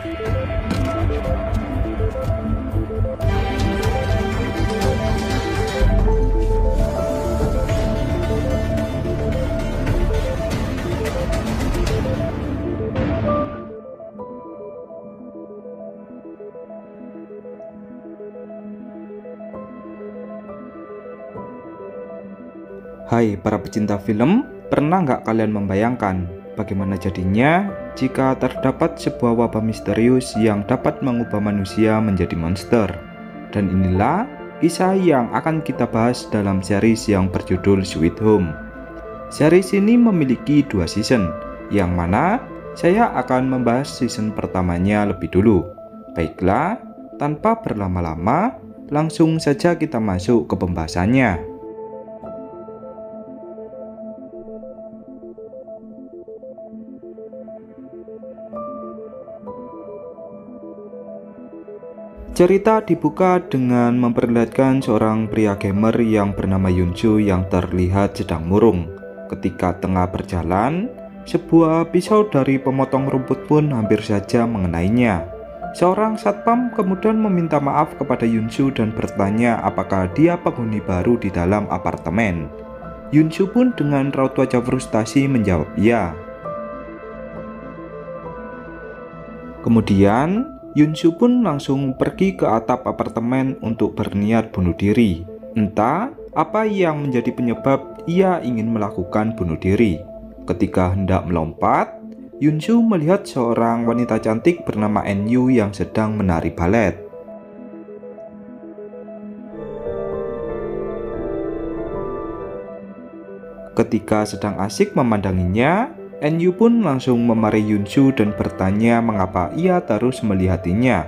Hai para pecinta film, pernah nggak kalian membayangkan bagaimana jadinya jika terdapat sebuah wabah misterius yang dapat mengubah manusia menjadi monster? Dan inilah kisah yang akan kita bahas dalam series yang berjudul Sweet Home. Series ini memiliki 2 season, yang mana saya akan membahas season pertamanya lebih dulu. Baiklah, tanpa berlama-lama, langsung saja kita masuk ke pembahasannya. Cerita dibuka dengan memperlihatkan seorang pria gamer yang bernama Yunsu yang terlihat sedang murung. Ketika tengah berjalan, sebuah pisau dari pemotong rumput pun hampir saja mengenainya. Seorang satpam kemudian meminta maaf kepada Yunsu dan bertanya apakah dia penghuni baru di dalam apartemen. Yunsu pun dengan raut wajah frustasi menjawab iya. Kemudian Yunsu pun langsung pergi ke atap apartemen untuk berniat bunuh diri. Entah apa yang menjadi penyebab ia ingin melakukan bunuh diri. Ketika hendak melompat, Yunsu melihat seorang wanita cantik bernama NU yang sedang menari balet. Ketika sedang asik memandanginya, NU pun langsung memarahi Yunsu dan bertanya mengapa ia terus melihatinya.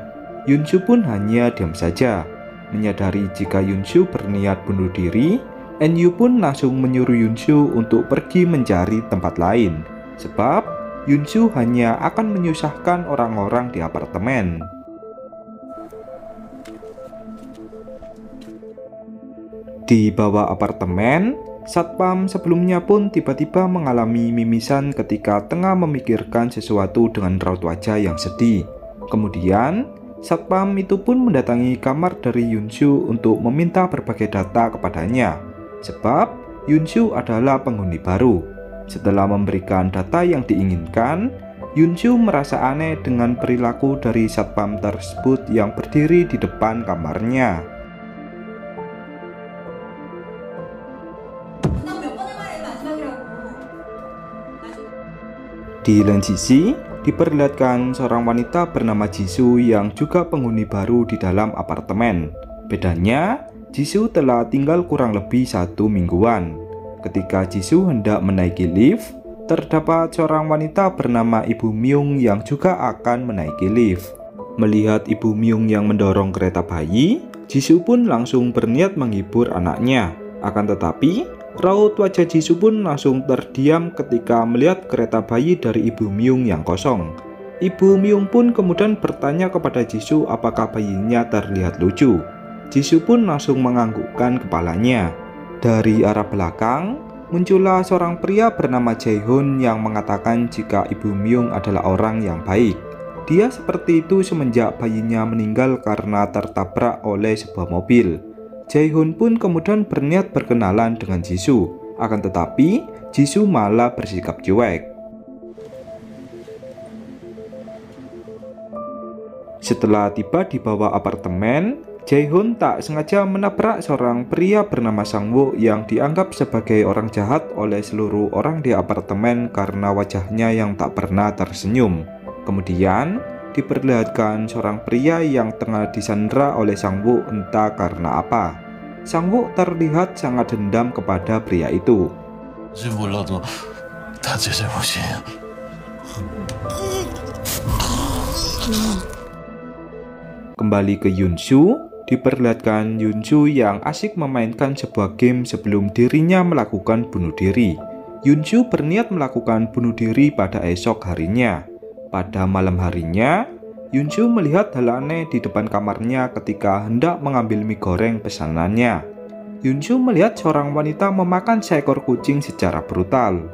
Yunsu pun hanya diam saja. Menyadari jika Yunsu berniat bunuh diri, NU pun langsung menyuruh Yunsu untuk pergi mencari tempat lain, sebab Yunsu hanya akan menyusahkan orang-orang di apartemen. Di bawah apartemen, satpam sebelumnya pun tiba-tiba mengalami mimisan ketika tengah memikirkan sesuatu dengan raut wajah yang sedih. Kemudian, satpam itu pun mendatangi kamar dari Yunsu untuk meminta berbagai data kepadanya, sebab Yunsu adalah penghuni baru. Setelah memberikan data yang diinginkan, Yunsu merasa aneh dengan perilaku dari satpam tersebut yang berdiri di depan kamarnya. Di lain sisi, diperlihatkan seorang wanita bernama Jisoo yang juga penghuni baru di dalam apartemen. Bedanya, Jisoo telah tinggal kurang lebih 1 mingguan. Ketika Jisoo hendak menaiki lift, terdapat seorang wanita bernama Ibu Myung yang juga akan menaiki lift. Melihat Ibu Myung yang mendorong kereta bayi, Jisoo pun langsung berniat menghibur anaknya. Akan tetapi, raut wajah Jisoo pun langsung terdiam ketika melihat kereta bayi dari Ibu Myung yang kosong. Ibu Myung pun kemudian bertanya kepada Jisoo apakah bayinya terlihat lucu. Jisoo pun langsung menganggukkan kepalanya. Dari arah belakang, muncullah seorang pria bernama Jae-hoon yang mengatakan jika Ibu Myung adalah orang yang baik. Dia seperti itu semenjak bayinya meninggal karena tertabrak oleh sebuah mobil. Jae-hoon pun kemudian berniat berkenalan dengan Jisoo, akan tetapi Jisoo malah bersikap cuek. Setelah tiba di bawah apartemen, Jae-hoon tak sengaja menabrak seorang pria bernama Sang-woo yang dianggap sebagai orang jahat oleh seluruh orang di apartemen karena wajahnya yang tak pernah tersenyum. Kemudian diperlihatkan seorang pria yang tengah disandra oleh Sang-woo entah karena apa. Sang-woo terlihat sangat dendam kepada pria itu. Kembali ke Yunsu, diperlihatkan Yunsu yang asik memainkan sebuah game sebelum dirinya melakukan bunuh diri. Yunsu berniat melakukan bunuh diri pada esok harinya. Pada malam harinya, Yunsu melihat hal aneh di depan kamarnya ketika hendak mengambil mie goreng pesanannya. Yunsu melihat seorang wanita memakan seekor kucing secara brutal.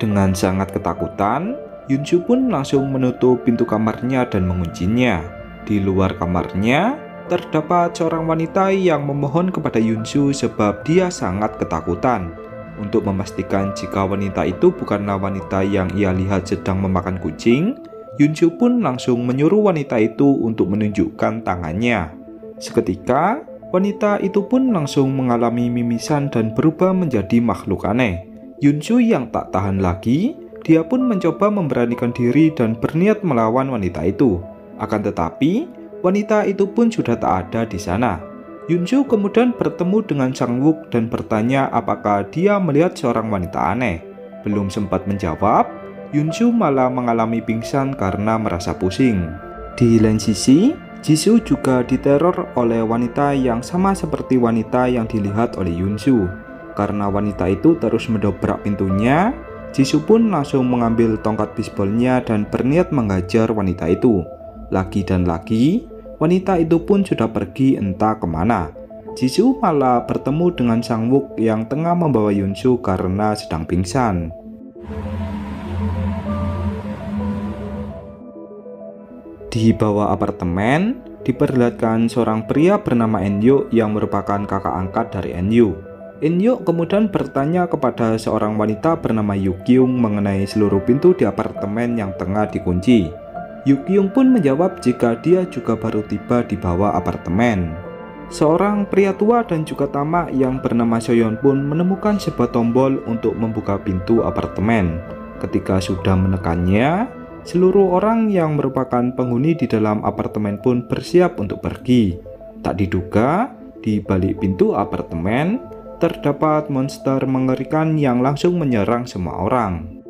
Dengan sangat ketakutan, Yunsu pun langsung menutup pintu kamarnya dan menguncinya. Di luar kamarnya, terdapat seorang wanita yang memohon kepada Yunsu sebab dia sangat ketakutan. Untuk memastikan jika wanita itu bukanlah wanita yang ia lihat sedang memakan kucing, Yunsu pun langsung menyuruh wanita itu untuk menunjukkan tangannya. Seketika, wanita itu pun langsung mengalami mimisan dan berubah menjadi makhluk aneh. Yunsu yang tak tahan lagi, dia pun mencoba memberanikan diri dan berniat melawan wanita itu. Akan tetapi, wanita itu pun sudah tak ada di sana. Yunsu kemudian bertemu dengan Sang Wook dan bertanya apakah dia melihat seorang wanita aneh. Belum sempat menjawab, Yunsu malah mengalami pingsan karena merasa pusing. Di lain sisi, Jisoo juga diteror oleh wanita yang sama seperti wanita yang dilihat oleh Yunsu. Karena wanita itu terus mendobrak pintunya, Jisoo pun langsung mengambil tongkat bisbolnya dan berniat menghajar wanita itu. Lagi dan lagi, wanita itu pun sudah pergi entah kemana. Jisoo malah bertemu dengan Sang Wook yang tengah membawa Yunsu karena sedang pingsan. Di bawah apartemen, diperlihatkan seorang pria bernama Eun-Yuk yang merupakan kakak angkat dari Eun-Yu. Eun-Yuk kemudian bertanya kepada seorang wanita bernama Yukyung mengenai seluruh pintu di apartemen yang tengah dikunci. Yukyung pun menjawab jika dia juga baru tiba di bawah apartemen. Seorang pria tua dan juga tamak yang bernama Soyeon pun menemukan sebuah tombol untuk membuka pintu apartemen. Ketika sudah menekannya, seluruh orang yang merupakan penghuni di dalam apartemen pun bersiap untuk pergi. Tak diduga, di balik pintu apartemen, terdapat monster mengerikan yang langsung menyerang semua orang.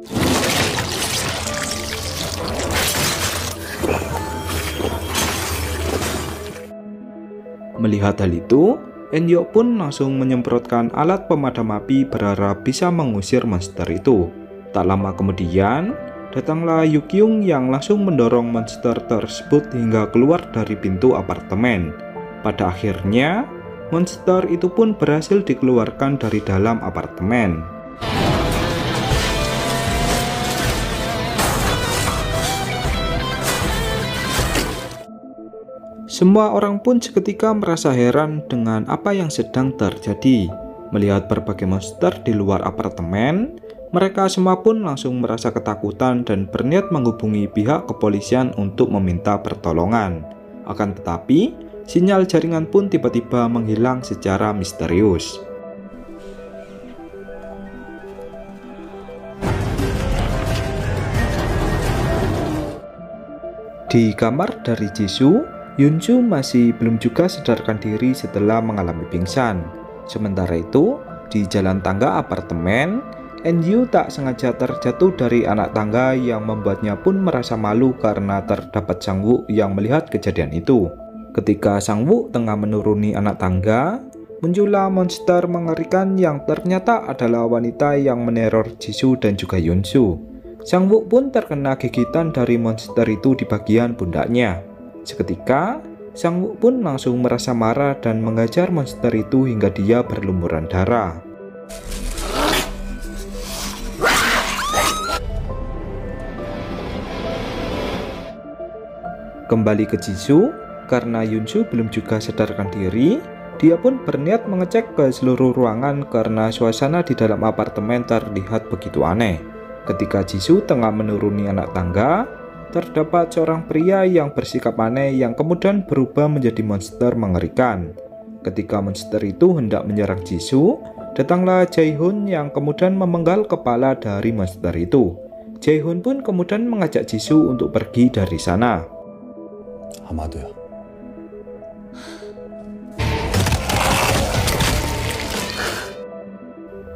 Melihat hal itu, Eun-Yuk pun langsung menyemprotkan alat pemadam api berharap bisa mengusir monster itu. Tak lama kemudian, datanglah Yukyung yang langsung mendorong monster tersebut hingga keluar dari pintu apartemen. Pada akhirnya, monster itu pun berhasil dikeluarkan dari dalam apartemen. Semua orang pun seketika merasa heran dengan apa yang sedang terjadi. Melihat berbagai monster di luar apartemen, mereka semua pun langsung merasa ketakutan dan berniat menghubungi pihak kepolisian untuk meminta pertolongan. Akan tetapi, sinyal jaringan pun tiba-tiba menghilang secara misterius. Di kamar dari Jisoo, Yunsu masih belum juga sadarkan diri setelah mengalami pingsan. Sementara itu, di jalan tangga apartemen, Eun-Yu tak sengaja terjatuh dari anak tangga yang membuatnya pun merasa malu karena terdapat Sang Wook yang melihat kejadian itu. Ketika Sang Wook tengah menuruni anak tangga, muncullah monster mengerikan yang ternyata adalah wanita yang meneror Jisoo dan juga Yunsu. Sang Wook pun terkena gigitan dari monster itu di bagian pundaknya. Seketika, Sang Wook pun langsung merasa marah dan menghajar monster itu hingga dia berlumuran darah. Kembali ke Jisoo, karena Yunsu belum juga sadarkan diri, dia pun berniat mengecek ke seluruh ruangan karena suasana di dalam apartemen terlihat begitu aneh. Ketika Jisoo tengah menuruni anak tangga, terdapat seorang pria yang bersikap aneh yang kemudian berubah menjadi monster mengerikan. Ketika monster itu hendak menyerang Jisoo, datanglah Jae-hoon yang kemudian memenggal kepala dari monster itu. Jae-hoon pun kemudian mengajak Jisoo untuk pergi dari sana. 아마도요.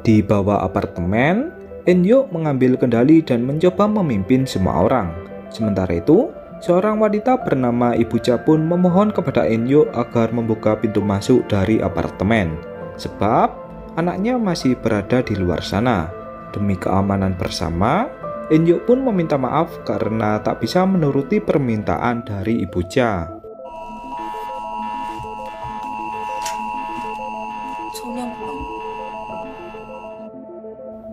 Di bawah apartemen, Eun-Yuk mengambil kendali dan mencoba memimpin semua orang. Sementara itu, seorang wanita bernama Ibu Cha pun memohon kepada Eun-Yuk agar membuka pintu masuk dari apartemen, sebab anaknya masih berada di luar sana. Demi keamanan bersama, Eun-Yuk pun meminta maaf karena tak bisa menuruti permintaan dari Ibu Cha.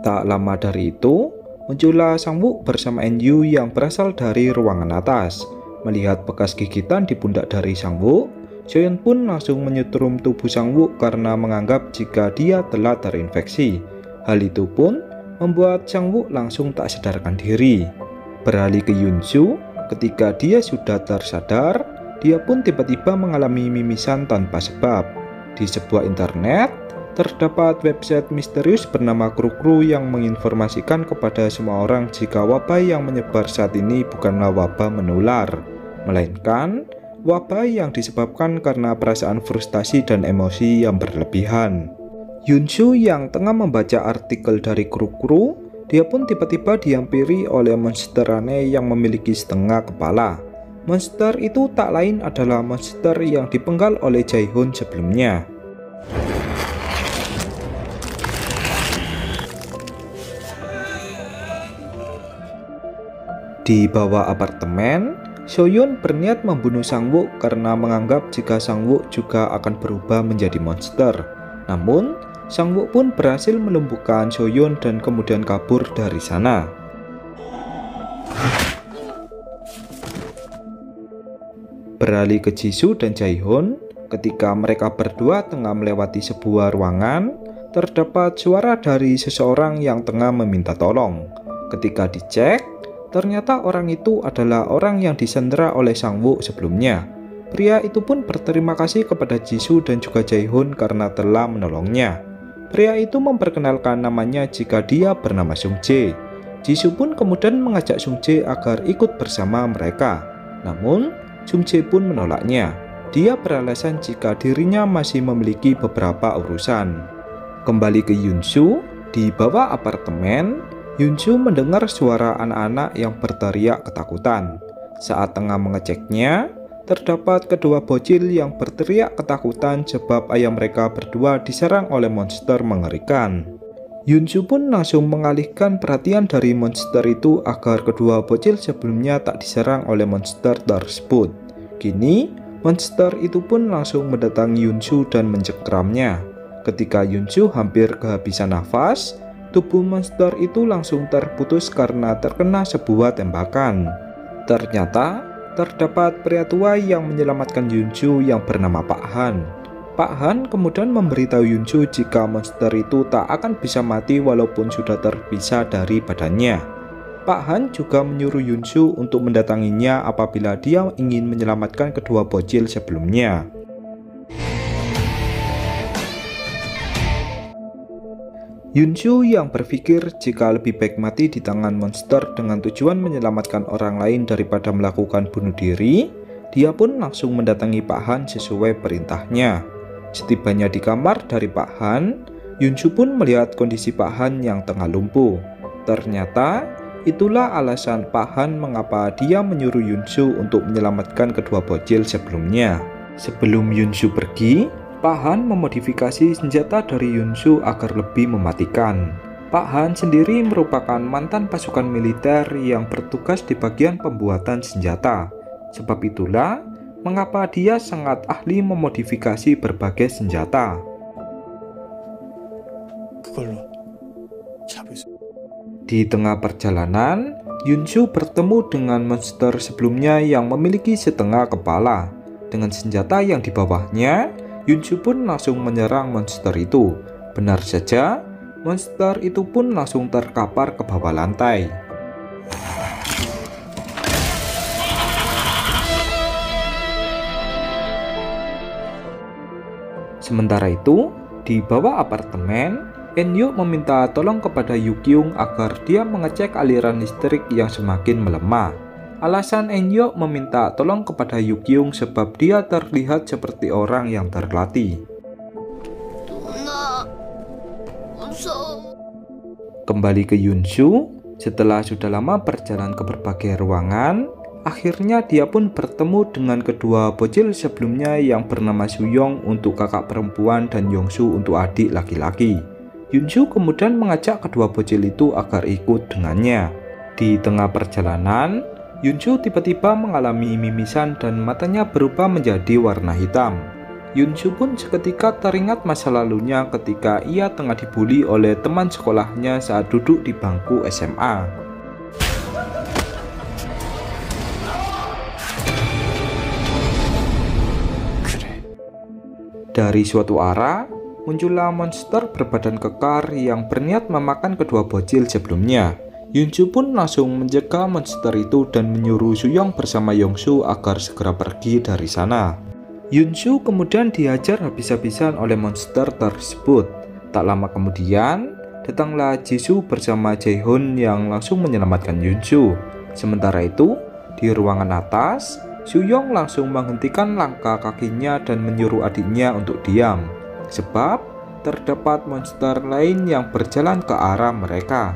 Tak lama dari itu, muncullah Sang-woo bersama En-yu yang berasal dari ruangan atas. Melihat bekas gigitan di pundak dari Sang-woo, So-yeon pun langsung menyetrum tubuh Sang-woo karena menganggap jika dia telah terinfeksi. Hal itu pun membuat Sang-woo langsung tak sadarkan diri. Beralih ke Yoon-soo, ketika dia sudah tersadar, dia pun tiba-tiba mengalami mimisan tanpa sebab. Di sebuah internet, terdapat website misterius bernama Krukru yang menginformasikan kepada semua orang jika wabah yang menyebar saat ini bukanlah wabah menular, melainkan wabah yang disebabkan karena perasaan frustasi dan emosi yang berlebihan. Yoon-soo yang tengah membaca artikel dari Krukru, dia pun tiba-tiba dihampiri oleh monster aneh yang memiliki setengah kepala. Monster itu tak lain adalah monster yang dipenggal oleh Jae-hoon sebelumnya. Di bawah apartemen, So-yeon berniat membunuh Sang-woo karena menganggap jika Sang-woo juga akan berubah menjadi monster. Namun, Sang-woo pun berhasil melumpuhkan So-yeon dan kemudian kabur dari sana. Beralih ke Jisoo dan Jae-hoon, ketika mereka berdua tengah melewati sebuah ruangan, terdapat suara dari seseorang yang tengah meminta tolong. Ketika dicek, ternyata orang itu adalah orang yang disandera oleh Sang-woo sebelumnya. Pria itu pun berterima kasih kepada Jisoo dan juga Jae-hoon karena telah menolongnya. Pria itu memperkenalkan namanya jika dia bernama Sung-jae. Jisoo pun kemudian mengajak Sung-jae agar ikut bersama mereka. Namun, Sung-jae pun menolaknya. Dia beralasan jika dirinya masih memiliki beberapa urusan. Kembali ke Yoon-soo, di bawah apartemen, Yoon-soo mendengar suara anak-anak yang berteriak ketakutan. Saat tengah mengeceknya, terdapat kedua bocil yang berteriak ketakutan sebab ayah mereka berdua diserang oleh monster mengerikan. Yoon-soo pun langsung mengalihkan perhatian dari monster itu agar kedua bocil sebelumnya tak diserang oleh monster tersebut. Kini, monster itu pun langsung mendatangi Yoon-soo dan mencengkramnya. Ketika Yoon-soo hampir kehabisan nafas, tubuh monster itu langsung terputus karena terkena sebuah tembakan. Ternyata, terdapat pria tua yang menyelamatkan Yoon-soo yang bernama Pak Han. Pak Han kemudian memberitahu Yoon-soo jika monster itu tak akan bisa mati walaupun sudah terpisah dari badannya. Pak Han juga menyuruh Yoon-soo untuk mendatanginya apabila dia ingin menyelamatkan kedua bocil sebelumnya. Yoon-soo yang berpikir jika lebih baik mati di tangan monster dengan tujuan menyelamatkan orang lain daripada melakukan bunuh diri, dia pun langsung mendatangi Pak Han sesuai perintahnya. Setibanya di kamar dari Pak Han, Yoon-soo pun melihat kondisi Pak Han yang tengah lumpuh. Ternyata, itulah alasan Pak Han mengapa dia menyuruh Yoon-soo untuk menyelamatkan kedua bocil sebelumnya. Sebelum Yoon-soo pergi, Pak Han memodifikasi senjata dari Yoon-soo agar lebih mematikan. Pak Han sendiri merupakan mantan pasukan militer yang bertugas di bagian pembuatan senjata. Sebab itulah mengapa dia sangat ahli memodifikasi berbagai senjata. Di tengah perjalanan, Yoon-soo bertemu dengan monster sebelumnya yang memiliki setengah kepala. Dengan senjata yang di bawahnya, Yoon-soo pun langsung menyerang monster itu. Benar saja, monster itu pun langsung terkapar ke bawah lantai. Sementara itu, di bawah apartemen, En-yu meminta tolong kepada Yu-kyung agar dia mengecek aliran listrik yang semakin melemah. Alasan En-yu meminta tolong kepada Yu-kyung sebab dia terlihat seperti orang yang terlatih. Kembali ke Yoon-soo, setelah sudah lama berjalan ke berbagai ruangan, akhirnya dia pun bertemu dengan kedua bocil sebelumnya yang bernama Soo-young untuk kakak perempuan dan Yong-soo untuk adik laki-laki. Yoon-soo kemudian mengajak kedua bocil itu agar ikut dengannya. Di tengah perjalanan, Yoon-soo tiba-tiba mengalami mimisan dan matanya berubah menjadi warna hitam. Yunshu pun seketika teringat masa lalunya ketika ia tengah dibully oleh teman sekolahnya saat duduk di bangku SMA. Dari suatu arah, muncullah monster berbadan kekar yang berniat memakan kedua bocil sebelumnya. Yunshu pun langsung mencegah monster itu dan menyuruh Suyong bersama Yongsu agar segera pergi dari sana. Yunshu kemudian dihajar habis-habisan oleh monster tersebut. Tak lama kemudian, datanglah Jisoo bersama Jaehoon yang langsung menyelamatkan Yunshu. Sementara itu, di ruangan atas, Suyong langsung menghentikan langkah kakinya dan menyuruh adiknya untuk diam, sebab terdapat monster lain yang berjalan ke arah mereka.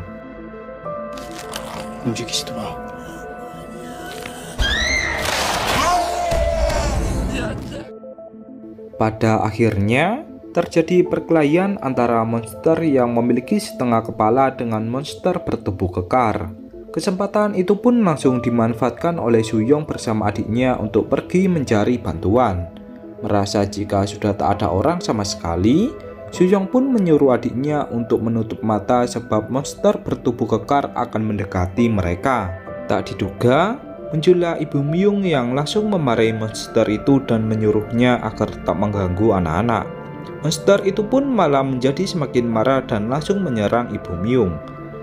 Pada akhirnya, terjadi perkelahian antara monster yang memiliki setengah kepala dengan monster bertubuh kekar. Kesempatan itu pun langsung dimanfaatkan oleh Suyong bersama adiknya untuk pergi mencari bantuan. Merasa jika sudah tak ada orang sama sekali, Suyong pun menyuruh adiknya untuk menutup mata sebab monster bertubuh kekar akan mendekati mereka. Tak diduga, muncullah Ibu Myung yang langsung memarahi monster itu dan menyuruhnya agar tak mengganggu anak-anak. Monster itu pun malah menjadi semakin marah dan langsung menyerang Ibu Myung.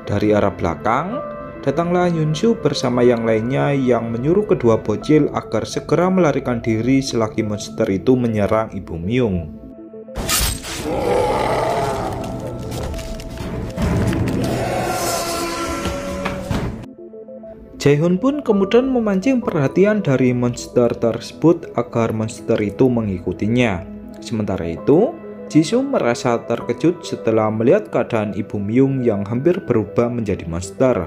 Dari arah belakang, datanglah Yunshu bersama yang lainnya yang menyuruh kedua bocil agar segera melarikan diri selagi monster itu menyerang Ibu Myung. Jaehoon pun kemudian memancing perhatian dari monster tersebut agar monster itu mengikutinya. Sementara itu, Jisoo merasa terkejut setelah melihat keadaan Ibu Myung yang hampir berubah menjadi monster.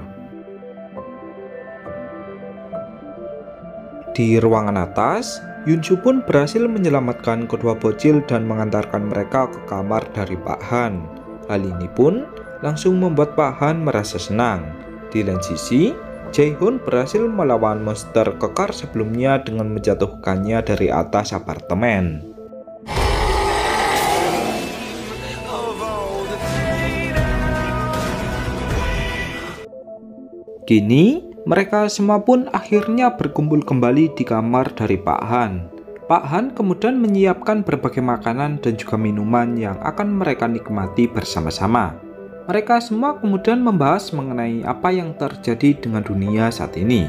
Di ruangan atas, Yunshu pun berhasil menyelamatkan kedua bocil dan mengantarkan mereka ke kamar dari Pak Han. Hal ini pun langsung membuat Pak Han merasa senang. Di lain sisi, Jaehoon berhasil melawan monster kekar sebelumnya dengan menjatuhkannya dari atas apartemen. Kini, mereka semua pun akhirnya berkumpul kembali di kamar dari Pak Han. Pak Han kemudian menyiapkan berbagai makanan dan juga minuman yang akan mereka nikmati bersama-sama. Mereka semua kemudian membahas mengenai apa yang terjadi dengan dunia saat ini.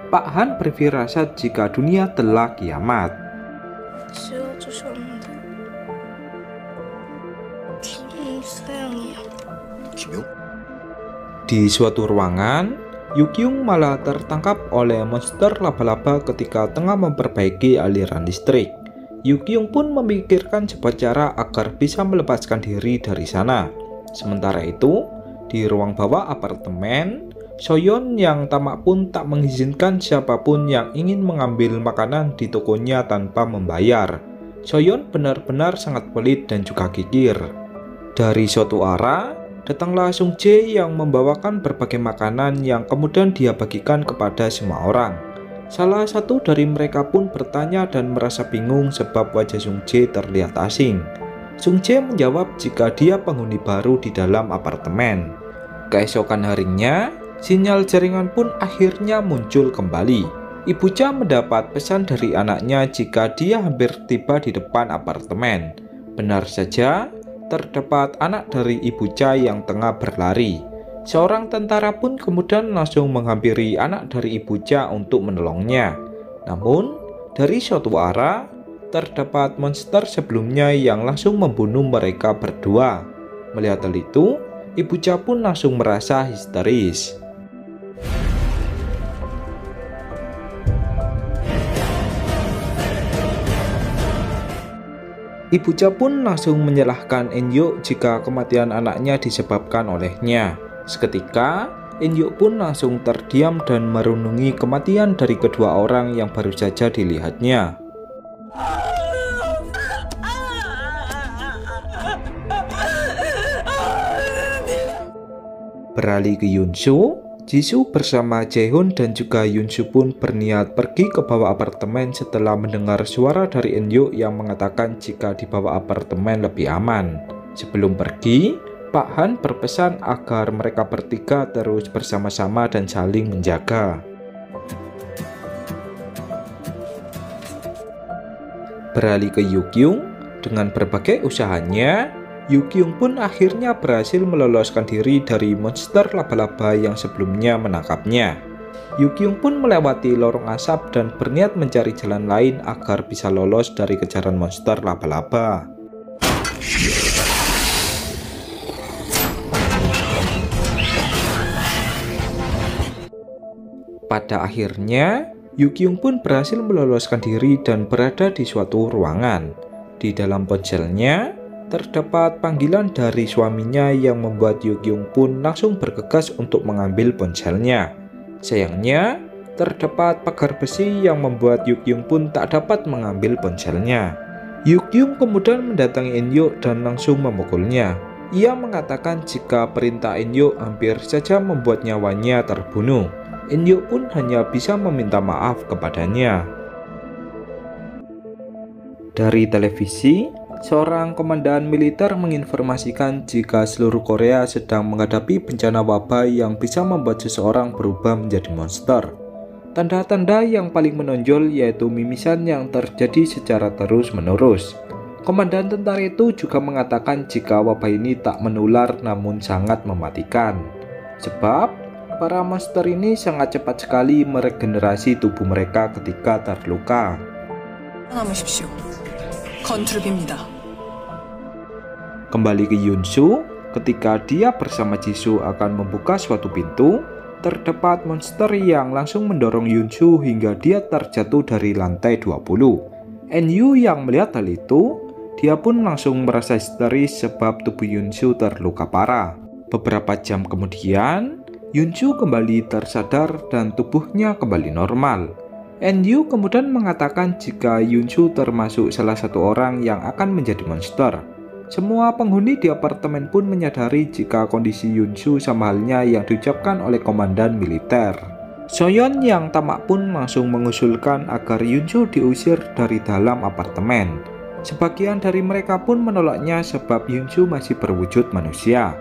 Pak Han berfirasat jika dunia telah kiamat. Di suatu ruangan, Yukyung malah tertangkap oleh monster laba-laba ketika tengah memperbaiki aliran listrik. Yukyung pun memikirkan sebuah cara agar bisa melepaskan diri dari sana. Sementara itu, di ruang bawah apartemen, Soyeon yang tamak pun tak mengizinkan siapapun yang ingin mengambil makanan di tokonya tanpa membayar. Soyeon benar-benar sangat pelit dan juga kikir. Dari suatu arah, datanglah Sung Jae yang membawakan berbagai makanan yang kemudian dia bagikan kepada semua orang. Salah satu dari mereka pun bertanya dan merasa bingung sebab wajah Sung Jae terlihat asing. Sung Jae menjawab jika dia penghuni baru di dalam apartemen. Keesokan harinya, sinyal jaringan pun akhirnya muncul kembali. Ibu Cha mendapat pesan dari anaknya jika dia hampir tiba di depan apartemen. Benar saja, terdapat anak dari Ibu Cha yang tengah berlari. Seorang tentara pun kemudian langsung menghampiri anak dari Ibu Cha untuk menolongnya. Namun, dari suatu arah, terdapat monster sebelumnya yang langsung membunuh mereka berdua. Melihat hal itu, Ibu Cha pun langsung merasa histeris. Ibu Cha pun langsung menyalahkan Eun-Yuk jika kematian anaknya disebabkan olehnya. Seketika, Eun-Yuk pun langsung terdiam dan merenungi kematian dari kedua orang yang baru saja dilihatnya. Beralih ke Yunshu, Jisoo bersama Jaehoon dan juga Yoonsoo pun berniat pergi ke bawah apartemen setelah mendengar suara dari Eunhyuk yang mengatakan jika di bawah apartemen lebih aman. Sebelum pergi, Pak Han berpesan agar mereka bertiga terus bersama-sama dan saling menjaga. Beralih ke Yukyung, dengan berbagai usahanya, Yukyung pun akhirnya berhasil meloloskan diri dari monster laba-laba yang sebelumnya menangkapnya. Yukyung pun melewati lorong asap dan berniat mencari jalan lain agar bisa lolos dari kejaran monster laba-laba. Pada akhirnya, Yukyung pun berhasil meloloskan diri dan berada di suatu ruangan. Di dalam ponselnya, terdapat panggilan dari suaminya yang membuat Yukyung pun langsung bergegas untuk mengambil ponselnya. Sayangnya, terdapat pagar besi yang membuat Yukyung pun tak dapat mengambil ponselnya. Yukyung kemudian mendatangi Eunhyuk dan langsung memukulnya. Ia mengatakan jika perintah Eunhyuk hampir saja membuat nyawanya terbunuh. Eunhyuk pun hanya bisa meminta maaf kepadanya. Dari televisi, seorang komandan militer menginformasikan jika seluruh Korea sedang menghadapi bencana wabah yang bisa membuat seseorang berubah menjadi monster. Tanda-tanda yang paling menonjol yaitu mimisan yang terjadi secara terus-menerus. Komandan tentara itu juga mengatakan jika wabah ini tak menular namun sangat mematikan. Sebab, para monster ini sangat cepat sekali meregenerasi tubuh mereka ketika terluka. Kembali ke Yoonsoo, ketika dia bersama Jisoo akan membuka suatu pintu, terdapat monster yang langsung mendorong Yoonsoo hingga dia terjatuh dari lantai 20. Eunhyuk yang melihat hal itu, dia pun langsung merasa histeris sebab tubuh Yoonsoo terluka parah. Beberapa jam kemudian, Yoonsoo kembali tersadar dan tubuhnya kembali normal. Eunhyuk kemudian mengatakan jika Yoonsoo termasuk salah satu orang yang akan menjadi monster. Semua penghuni di apartemen pun menyadari jika kondisi Yoonsoo sama halnya yang diucapkan oleh komandan militer. Soyeon yang tamak pun langsung mengusulkan agar Yoonsoo diusir dari dalam apartemen. Sebagian dari mereka pun menolaknya sebab Yoonsoo masih berwujud manusia.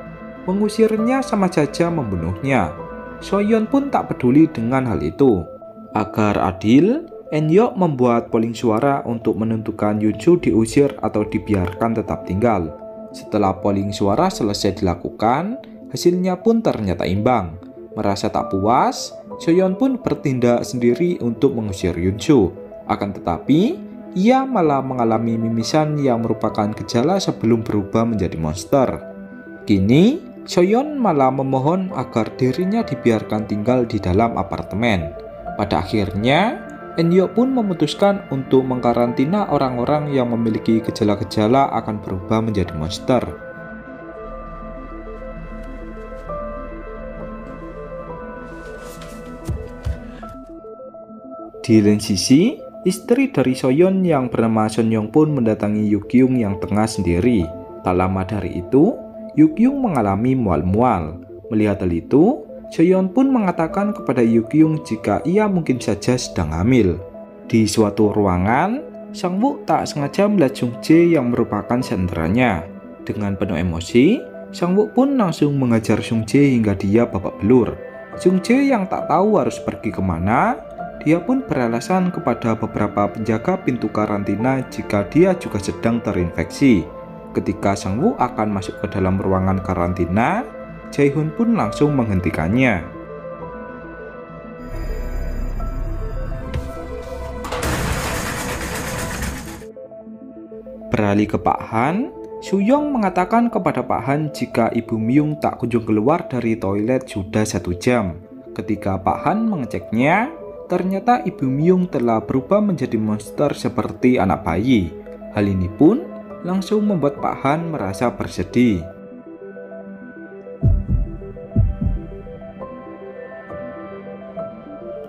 Mengusirnya sama saja membunuhnya. Soyeon pun tak peduli dengan hal itu. Agar adil, Eunhyuk membuat polling suara untuk menentukan Yoonsoo diusir atau dibiarkan tetap tinggal. Setelah polling suara selesai dilakukan, hasilnya pun ternyata imbang. Merasa tak puas, Soyeon pun bertindak sendiri untuk mengusir Yoonsoo. Akan tetapi, ia malah mengalami mimisan yang merupakan gejala sebelum berubah menjadi monster. Kini, Soyeon malah memohon agar dirinya dibiarkan tinggal di dalam apartemen. Pada akhirnya, Eunhyuk pun memutuskan untuk mengkarantina orang-orang yang memiliki gejala-gejala akan berubah menjadi monster. Di lain sisi, istri dari Soyeon yang bernama Sonyoung pun mendatangi Yukyung yang tengah sendiri. Tak lama dari itu, Yukyung mengalami mual-mual. Melihat hal itu, Soyeon pun mengatakan kepada Yukyung jika ia mungkin saja sedang hamil. Di suatu ruangan, Sang-woo tak sengaja melihat Sung-jae yang merupakan saudaranya. Dengan penuh emosi, Sang-woo pun langsung mengajar Sung-jae hingga dia babak belur. Sung-jae yang tak tahu harus pergi kemana, dia pun beralasan kepada beberapa penjaga pintu karantina jika dia juga sedang terinfeksi. Ketika Sang-woo akan masuk ke dalam ruangan karantina, Jaehoon pun langsung menghentikannya. Beralih ke Pak Han, Soo-young mengatakan kepada Pak Han jika Ibu Myung tak kunjung keluar dari toilet sudah 1 jam. Ketika Pak Han mengeceknya, ternyata Ibu Myung telah berubah menjadi monster seperti anak bayi. Hal ini pun langsung membuat Pak Han merasa bersedih.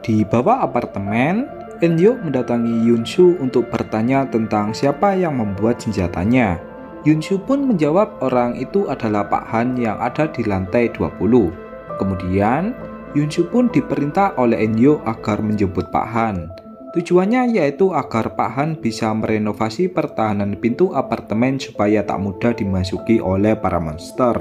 Di bawah apartemen, Eunhyuk mendatangi Yoonsoo untuk bertanya tentang siapa yang membuat senjatanya. Yoonsoo pun menjawab orang itu adalah Pak Han yang ada di lantai 20. Kemudian, Yunsu pun diperintah oleh Eunyo agar menjemput Pak Han. Tujuannya yaitu agar Pak Han bisa merenovasi pertahanan pintu apartemen supaya tak mudah dimasuki oleh para monster.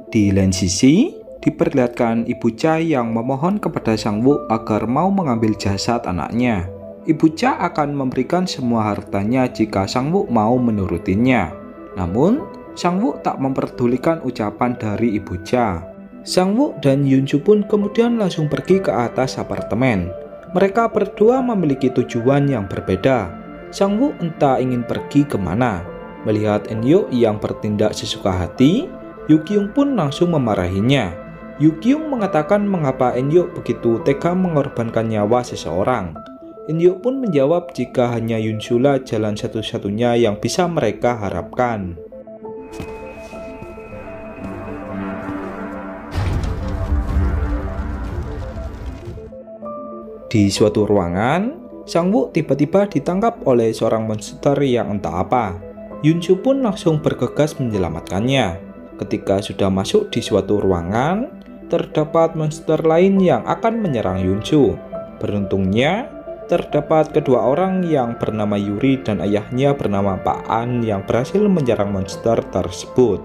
Di lain sisi, diperlihatkan Ibu Cha yang memohon kepada Sang Woo agar mau mengambil jasad anaknya. Ibu Cha akan memberikan semua hartanya jika Sang Woo mau menurutinya. Namun, Sang Woo tak memperdulikan ucapan dari Ibu Cha. Sang Woo dan Yunsu pun kemudian langsung pergi ke atas apartemen. Mereka berdua memiliki tujuan yang berbeda. Sang Woo entah ingin pergi kemana. Melihat Eunyo yang bertindak sesuka hati, Yu Kyung pun langsung memarahinya. Yu Kyung mengatakan mengapa Eunyo begitu tega mengorbankan nyawa seseorang. Eunyo pun menjawab jika hanya Yunsu lah jalan satu-satunya yang bisa mereka harapkan. Di suatu ruangan, Sang Woo tiba-tiba ditangkap oleh seorang monster yang entah apa. Yunsu pun langsung bergegas menyelamatkannya. Ketika sudah masuk di suatu ruangan, terdapat monster lain yang akan menyerang Yunsu. Beruntungnya, terdapat kedua orang yang bernama Yuri dan ayahnya bernama Pak An yang berhasil menyerang monster tersebut.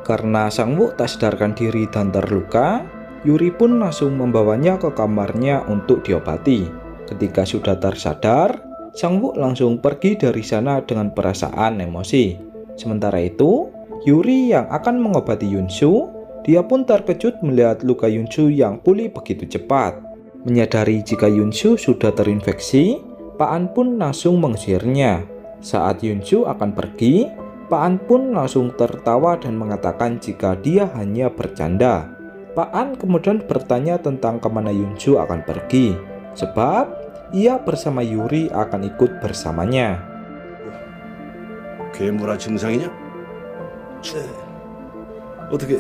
Karena Sang Woo tak sadarkan diri dan terluka, Yuri pun langsung membawanya ke kamarnya untuk diobati. Ketika sudah tersadar, Sang Woo langsung pergi dari sana dengan perasaan emosi. Sementara itu, Yuri yang akan mengobati Yunsu, dia pun terkejut melihat luka Yunsu yang pulih begitu cepat. Menyadari jika Yunsu sudah terinfeksi, Pak An pun langsung mengusirnya. Saat Yunsu akan pergi, Pak An pun langsung tertawa dan mengatakan jika dia hanya bercanda. Pak An kemudian bertanya tentang kemana Yunsu akan pergi, sebab ia bersama Yuri akan ikut bersamanya. 괴물아 증상이냐? 어떻게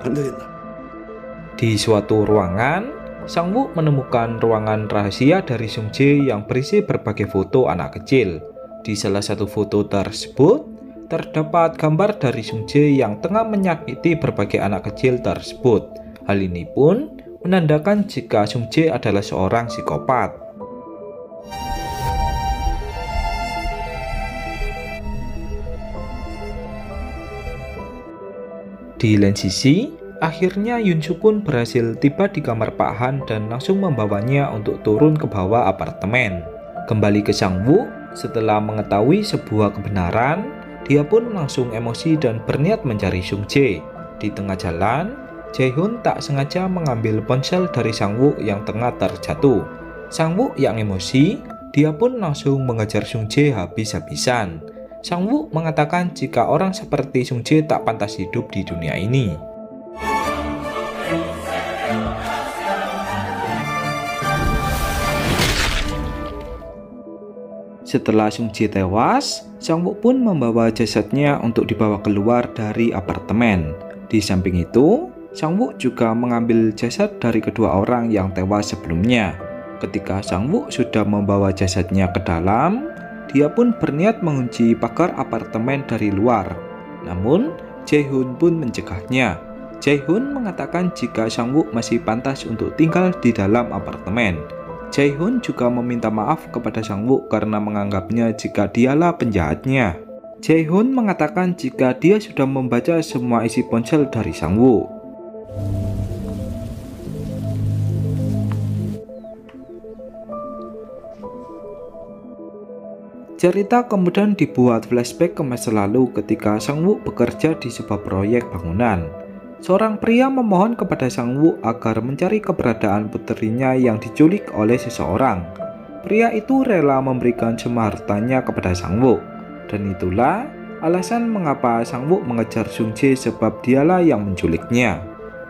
안 되겠나? Di suatu ruangan, Sang Woo menemukan ruangan rahasia dari Sung Jae yang berisi berbagai foto anak kecil. Di salah satu foto tersebut, terdapat gambar dari Sung Jae yang tengah menyakiti berbagai anak kecil tersebut. Hal ini pun menandakan jika Sung Jae adalah seorang psikopat. Di lain sisi, akhirnya Yunsu pun berhasil tiba di kamar Pak Han dan langsung membawanya untuk turun ke bawah apartemen. Kembali ke Sang Woo, setelah mengetahui sebuah kebenaran, dia pun langsung emosi dan berniat mencari Sung Jae. Di tengah jalan, Jae-hoon tak sengaja mengambil ponsel dari Sang Woo yang tengah terjatuh. Sang Woo yang emosi, dia pun langsung mengejar Sung Jae habis-habisan. Sang Woo mengatakan jika orang seperti Sung Jae tak pantas hidup di dunia ini. Setelah Sung Jae tewas, Sang Woo pun membawa jasadnya untuk dibawa keluar dari apartemen. Di samping itu, Sang Woo juga mengambil jasad dari kedua orang yang tewas sebelumnya. Ketika Sang Woo sudah membawa jasadnya ke dalam, dia pun berniat mengunci pagar apartemen dari luar. Namun, Jae-hoon pun mencegahnya. Jae-hoon mengatakan jika Sang Woo masih pantas untuk tinggal di dalam apartemen. Jae-hoon juga meminta maaf kepada Sang Woo karena menganggapnya jika dialah penjahatnya. Jae-hoon mengatakan jika dia sudah membaca semua isi ponsel dari Sang Woo. Cerita kemudian dibuat flashback ke masa lalu ketika Sang Woo bekerja di sebuah proyek bangunan. Seorang pria memohon kepada Sang Woo agar mencari keberadaan putrinya yang diculik oleh seseorang. Pria itu rela memberikan semua hartanya kepada Sang Woo. Dan itulah alasan mengapa Sang Woo mengejar Sung Jae sebab dialah yang menculiknya.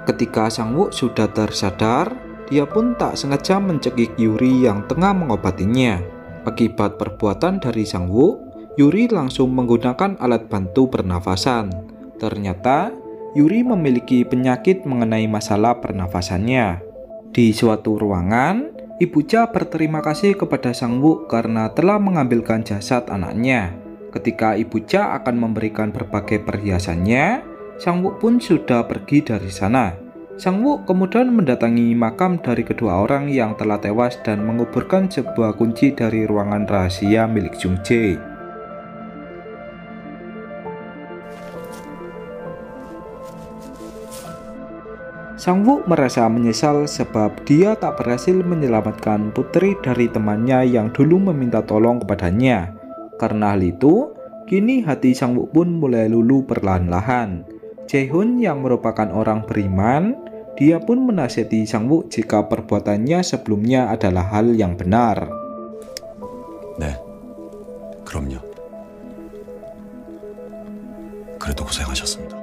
Ketika Sang Woo sudah tersadar, dia pun tak sengaja mencekik Yuri yang tengah mengobatinya. Akibat perbuatan dari Sang Woo, Yuri langsung menggunakan alat bantu pernafasan. Ternyata, Yuri memiliki penyakit mengenai masalah pernafasannya. Di suatu ruangan, Ibu Cha berterima kasih kepada Sang Woo karena telah mengambilkan jasad anaknya. Ketika Ibu Cha akan memberikan berbagai perhiasannya, Sang Woo pun sudah pergi dari sana. Sang Wu kemudian mendatangi makam dari kedua orang yang telah tewas dan menguburkan sebuah kunci dari ruangan rahasia milik Jung Jae. Sang Wu merasa menyesal sebab dia tak berhasil menyelamatkan putri dari temannya yang dulu meminta tolong kepadanya. Karena hal itu, kini hati Sang Wu pun mulai luluh perlahan-lahan. Jae-hun yang merupakan orang beriman, dia pun menasihati Sang Wu jika perbuatannya sebelumnya adalah hal yang benar. 네, 그럼요. 그래도 고생하셨습니다.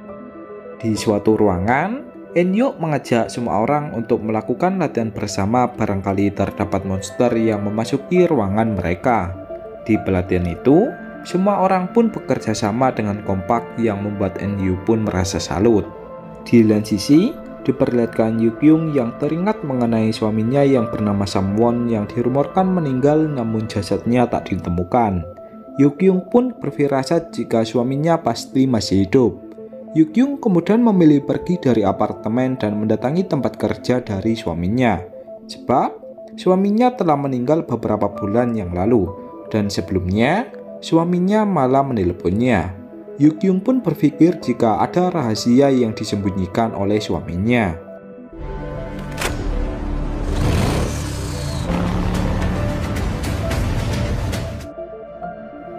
Di suatu ruangan, Eun-Hyuk mengajak semua orang untuk melakukan latihan bersama barangkali terdapat monster yang memasuki ruangan mereka. Di pelatihan itu, semua orang pun bekerja sama dengan kompak yang membuat Eun-Hyuk pun merasa salut. Di lain sisi, diperlihatkan Yukyung yang teringat mengenai suaminya yang bernama Samwon yang dirumorkan meninggal namun jasadnya tak ditemukan. Yukyung pun berfirasat jika suaminya pasti masih hidup. Yukyung kemudian memilih pergi dari apartemen dan mendatangi tempat kerja dari suaminya. Sebab suaminya telah meninggal beberapa bulan yang lalu dan sebelumnya suaminya malah menelponnya. Yukyung pun berpikir jika ada rahasia yang disembunyikan oleh suaminya.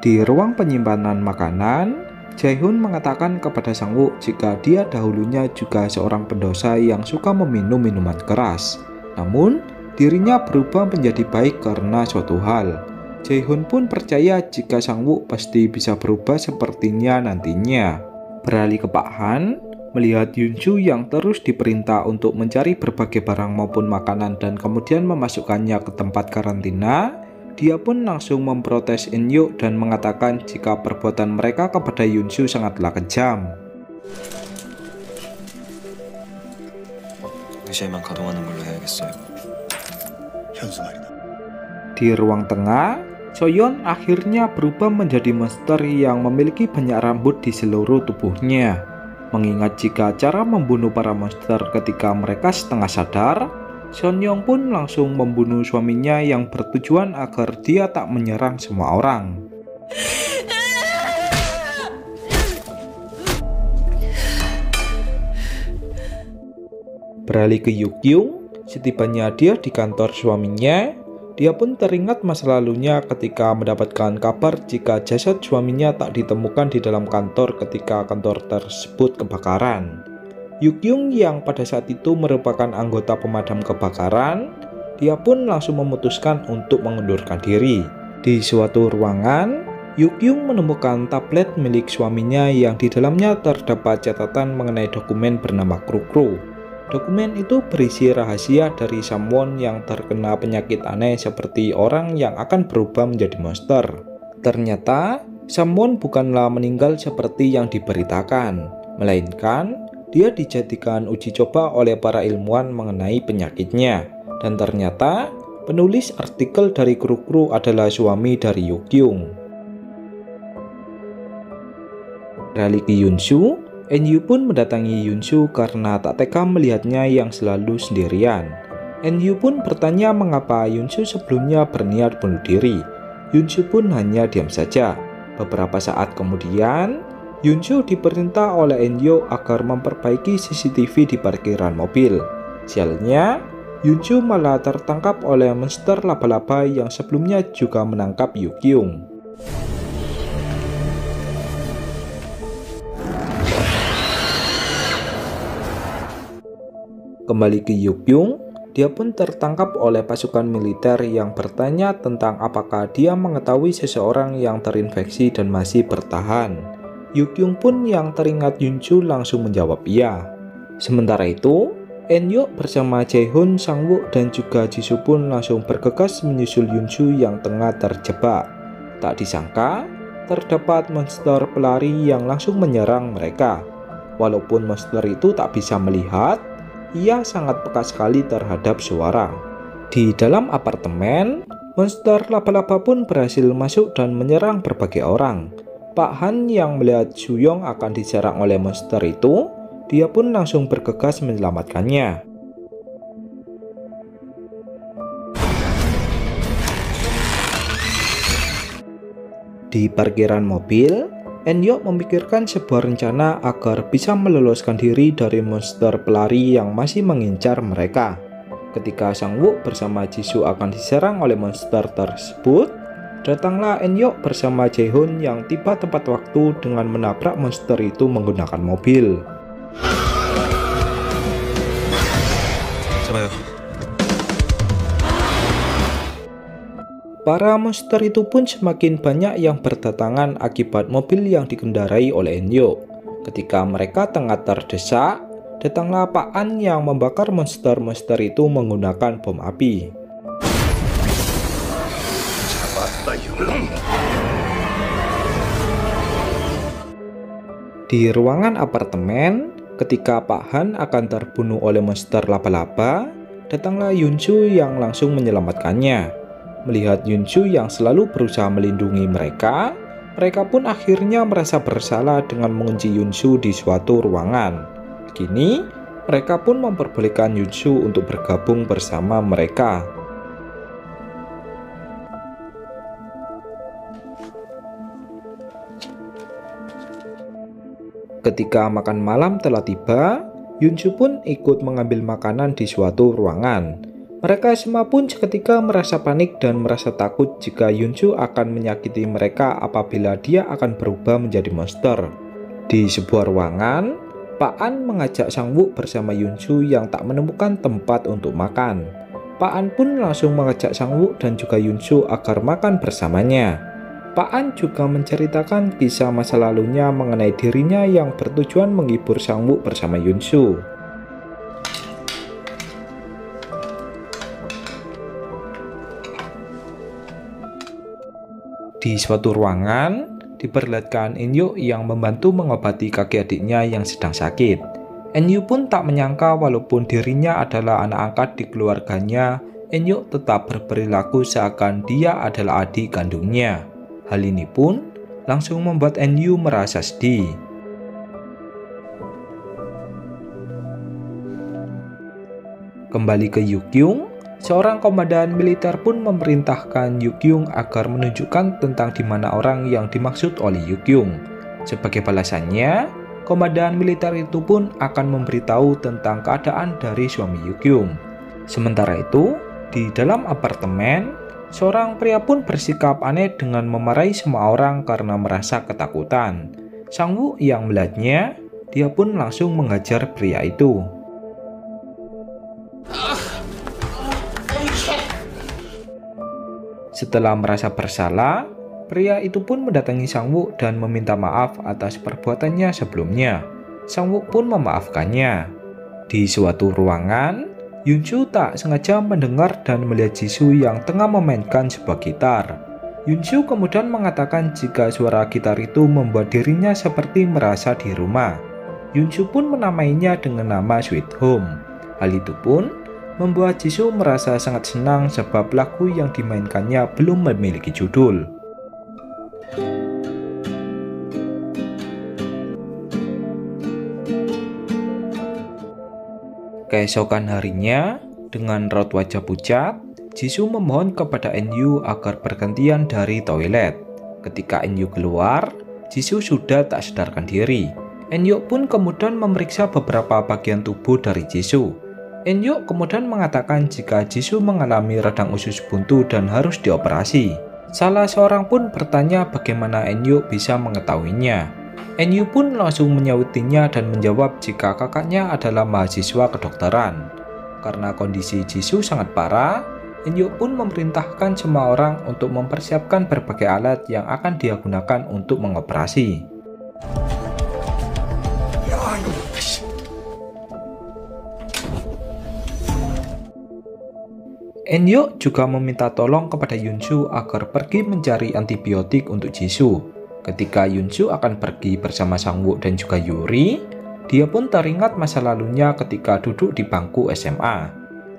Di ruang penyimpanan makanan, Jae-hun mengatakan kepada Sang Wu jika dia dahulunya juga seorang pendosa yang suka meminum minuman keras. Namun, dirinya berubah menjadi baik karena suatu hal. Jae-hun pun percaya jika Sang Wu pasti bisa berubah sepertinya nantinya. Beralih ke Pak Han, melihat Yun-shu yang terus diperintah untuk mencari berbagai barang maupun makanan dan kemudian memasukkannya ke tempat karantina, dia pun langsung memprotes Eun-hyuk dan mengatakan jika perbuatan mereka kepada Yun-shu sangatlah kejam. 의자에만 가동하는 걸로 해야겠어요. 현수 말이다. Di ruang tengah, Soyeon akhirnya berubah menjadi monster yang memiliki banyak rambut di seluruh tubuhnya. Mengingat jika cara membunuh para monster ketika mereka setengah sadar, Seon-young pun langsung membunuh suaminya yang bertujuan agar dia tak menyerang semua orang. Beralih ke Yukyung, setibanya dia di kantor suaminya, dia pun teringat masa lalunya ketika mendapatkan kabar jika jasad suaminya tak ditemukan di dalam kantor ketika kantor tersebut kebakaran. Yukyung yang pada saat itu merupakan anggota pemadam kebakaran, dia pun langsung memutuskan untuk mengundurkan diri. Di suatu ruangan, Yukyung menemukan tablet milik suaminya yang di dalamnya terdapat catatan mengenai dokumen bernama Kru-Kru. Dokumen itu berisi rahasia dari Samwon yang terkena penyakit aneh seperti orang yang akan berubah menjadi monster. Ternyata, Samwon bukanlah meninggal seperti yang diberitakan, melainkan dia dijadikan uji coba oleh para ilmuwan mengenai penyakitnya. Dan ternyata penulis artikel dari Kru-Kru adalah suami dari Yukyung. Beralih ke Yun-shu, Eun-hyuk pun mendatangi Yun-shu karena tak tega melihatnya yang selalu sendirian. Eun-hyuk pun bertanya mengapa Yun-shu sebelumnya berniat bunuh diri. Yun-shu pun hanya diam saja. Beberapa saat kemudian, Yun-shu diperintah oleh Eun-hyuk agar memperbaiki CCTV di parkiran mobil. Sialnya, Yun-shu malah tertangkap oleh monster laba-laba yang sebelumnya juga menangkap Yukyung. Kembali ke Yukyung, dia pun tertangkap oleh pasukan militer yang bertanya tentang apakah dia mengetahui seseorang yang terinfeksi dan masih bertahan. Yukyung pun yang teringat Yun-shu langsung menjawab iya. Sementara itu, Eun-hyuk bersama Jae-hun, Sang Wu, dan juga Jisoo pun langsung bergegas menyusul Yun-shu yang tengah terjebak. Tak disangka, terdapat monster pelari yang langsung menyerang mereka. Walaupun monster itu tak bisa melihat, ia sangat peka sekali terhadap suara. Di dalam apartemen, monster laba-laba pun berhasil masuk dan menyerang berbagai orang. Pak Han yang melihat Soo-young akan diserang oleh monster itu, dia pun langsung bergegas menyelamatkannya. Di parkiran mobil, Eun-yok memikirkan sebuah rencana agar bisa meloloskan diri dari monster pelari yang masih mengincar mereka. Ketika Sang-woo bersama Jisoo akan diserang oleh monster tersebut, datanglah Eun-yok bersama Jae-hoon yang tiba tepat waktu dengan menabrak monster itu menggunakan mobil. 잡아요. Para monster itu pun semakin banyak yang berdatangan akibat mobil yang dikendarai oleh Eun-yok. Ketika mereka tengah terdesak, datanglah Pak An yang membakar monster-monster itu menggunakan bom api. Di ruangan apartemen, ketika Pak Han akan terbunuh oleh monster laba-laba, datanglah Yoon-soo yang langsung menyelamatkannya. Melihat Yoon-soo yang selalu berusaha melindungi mereka pun akhirnya merasa bersalah dengan mengunci Yoon-soo di suatu ruangan. Kini, mereka pun memperbolehkan Yoon-soo untuk bergabung bersama mereka. Ketika makan malam telah tiba, Yoon-soo pun ikut mengambil makanan di suatu ruangan. Mereka semua pun seketika merasa panik dan merasa takut jika Yoon-soo akan menyakiti mereka apabila dia akan berubah menjadi monster. Di sebuah ruangan, Pak An mengajak Sang-woo bersama Yoon-soo yang tak menemukan tempat untuk makan. Pak An pun langsung mengajak Sang-woo dan juga Yoon-soo agar makan bersamanya. Pak An juga menceritakan kisah masa lalunya mengenai dirinya yang bertujuan menghibur Sang-woo bersama Yoon-soo. Di suatu ruangan, diperlihatkan Eun-yok yang membantu mengobati kakek adiknya yang sedang sakit. Eun-yok pun tak menyangka walaupun dirinya adalah anak angkat di keluarganya, Eun-yok tetap berperilaku seakan dia adalah adik kandungnya. Hal ini pun langsung membuat Eun-yok merasa sedih. Kembali ke Yukyung, seorang komandan militer pun memerintahkan Yukyung agar menunjukkan tentang di mana orang yang dimaksud oleh Yukyung. Sebagai balasannya, komandan militer itu pun akan memberitahu tentang keadaan dari suami Yukyung. Sementara itu, di dalam apartemen, seorang pria pun bersikap aneh dengan memarahi semua orang karena merasa ketakutan. Sang-woo yang melihatnya, dia pun langsung menghajar pria itu. Setelah merasa bersalah, pria itu pun mendatangi Sang-woo dan meminta maaf atas perbuatannya sebelumnya. Sang-woo pun memaafkannya. Di suatu ruangan, Yoon-soo tak sengaja mendengar dan melihat Jisoo yang tengah memainkan sebuah gitar. Yoon-soo kemudian mengatakan jika suara gitar itu membuat dirinya seperti merasa di rumah. Yoon-soo pun menamainya dengan nama Sweet Home. Hal itu pun membuat Jisoo merasa sangat senang sebab lagu yang dimainkannya belum memiliki judul. Keesokan harinya, dengan raut wajah pucat, Jisoo memohon kepada Eun-yoo agar bergantian dari toilet. Ketika Eun-yoo keluar, Jisoo sudah tak sadarkan diri. Eun-yoo pun kemudian memeriksa beberapa bagian tubuh dari Jisoo. Eun-yok kemudian mengatakan jika Jisoo mengalami radang usus buntu dan harus dioperasi. Salah seorang pun bertanya bagaimana Eun-yok bisa mengetahuinya. Eun-yoo pun langsung menyautinya dan menjawab jika kakaknya adalah mahasiswa kedokteran. Karena kondisi Jisoo sangat parah, Eun-yok pun memerintahkan semua orang untuk mempersiapkan berbagai alat yang akan dia gunakan untuk mengoperasi. Eun-yok juga meminta tolong kepada Yoon-soo agar pergi mencari antibiotik untuk Jisoo. Ketika Yoon-soo akan pergi bersama Sang-woo dan juga Yuri, dia pun teringat masa lalunya ketika duduk di bangku SMA.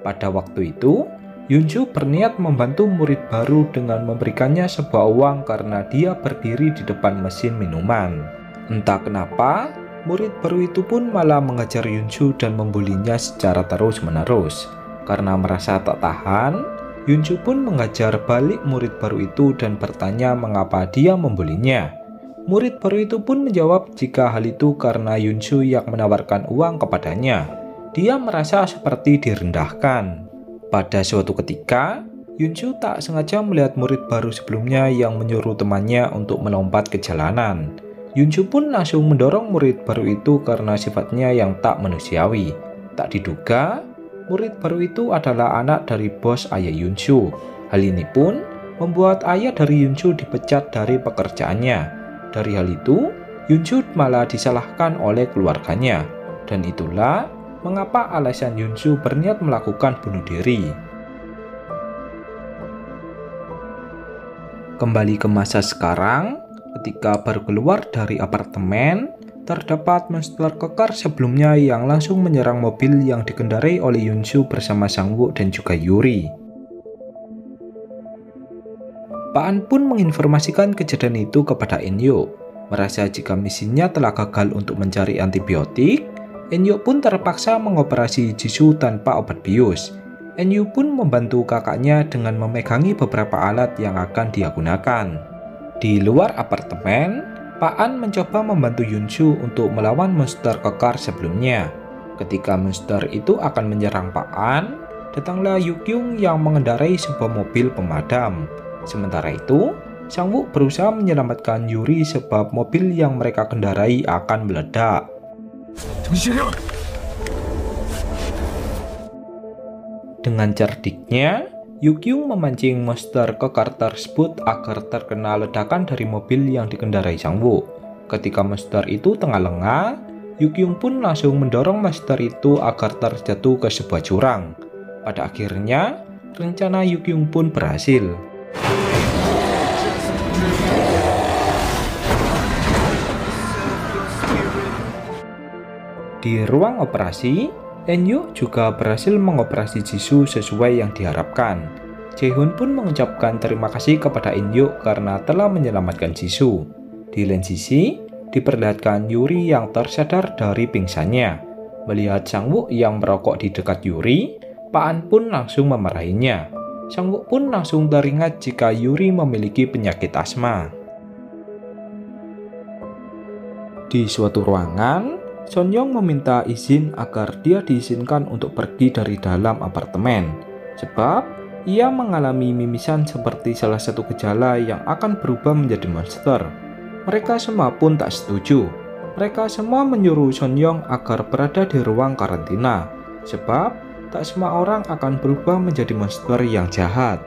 Pada waktu itu, Yoon-soo berniat membantu murid baru dengan memberikannya sebuah uang karena dia berdiri di depan mesin minuman. Entah kenapa, murid baru itu pun malah mengejar Yunsu dan membulinya secara terus-menerus. Karena merasa tak tahan, Yunsu pun mengajar balik murid baru itu dan bertanya mengapa dia membulinya. Murid baru itu pun menjawab jika hal itu karena Yunsu yang menawarkan uang kepadanya. Dia merasa seperti direndahkan. Pada suatu ketika, Yunsu tak sengaja melihat murid baru sebelumnya yang menyuruh temannya untuk melompat ke jalanan. Yunsu pun langsung mendorong murid baru itu karena sifatnya yang tak manusiawi. Tak diduga, murid baru itu adalah anak dari bos ayah Yunsu. Hal ini pun membuat ayah dari Yunsu dipecat dari pekerjaannya. Dari hal itu, Yunsu malah disalahkan oleh keluarganya. Dan itulah mengapa alasan Yunsu berniat melakukan bunuh diri. Kembali ke masa sekarang, ketika baru keluar dari apartemen, terdapat monster kekar sebelumnya yang langsung menyerang mobil yang dikendarai oleh Yunsu bersama Sang-woo dan juga Yuri. Pak An pun menginformasikan kejadian itu kepada Eun-yu. Merasa jika misinya telah gagal untuk mencari antibiotik, Eun-yu pun terpaksa mengoperasi Jisoo tanpa obat bius. Eun-yu pun membantu kakaknya dengan memegangi beberapa alat yang akan dia gunakan. Di luar apartemen, Pak An mencoba membantu Yunsu untuk melawan monster kekar sebelumnya. Ketika monster itu akan menyerang Pak An, datanglah Yukyung yang mengendarai sebuah mobil pemadam. Sementara itu, Sang-woo berusaha menyelamatkan Yuri sebab mobil yang mereka kendarai akan meledak. Dengan cerdiknya, Yukyung memancing monster kekar tersebut agar terkena ledakan dari mobil yang dikendarai Sang-woo. Ketika monster itu tengah lengah, Yukyung pun langsung mendorong monster itu agar terjatuh ke sebuah jurang. Pada akhirnya, rencana Yukyung pun berhasil. Di ruang operasi, Eun-yu juga berhasil mengoperasi Jisoo sesuai yang diharapkan. Jae-hoon pun mengucapkan terima kasih kepada Eun-yu karena telah menyelamatkan Jisoo. Di lain sisi, diperlihatkan Yuri yang tersadar dari pingsannya. Melihat Sang-woo yang merokok di dekat Yuri, Pak An pun langsung memarahinya. Sang-woo pun langsung teringat jika Yuri memiliki penyakit asma. Di suatu ruangan, Son-young meminta izin agar dia diizinkan untuk pergi dari dalam apartemen, sebab ia mengalami mimisan seperti salah satu gejala yang akan berubah menjadi monster. Mereka semua pun tak setuju. Mereka semua menyuruh Son-young agar berada di ruang karantina, sebab tak semua orang akan berubah menjadi monster yang jahat.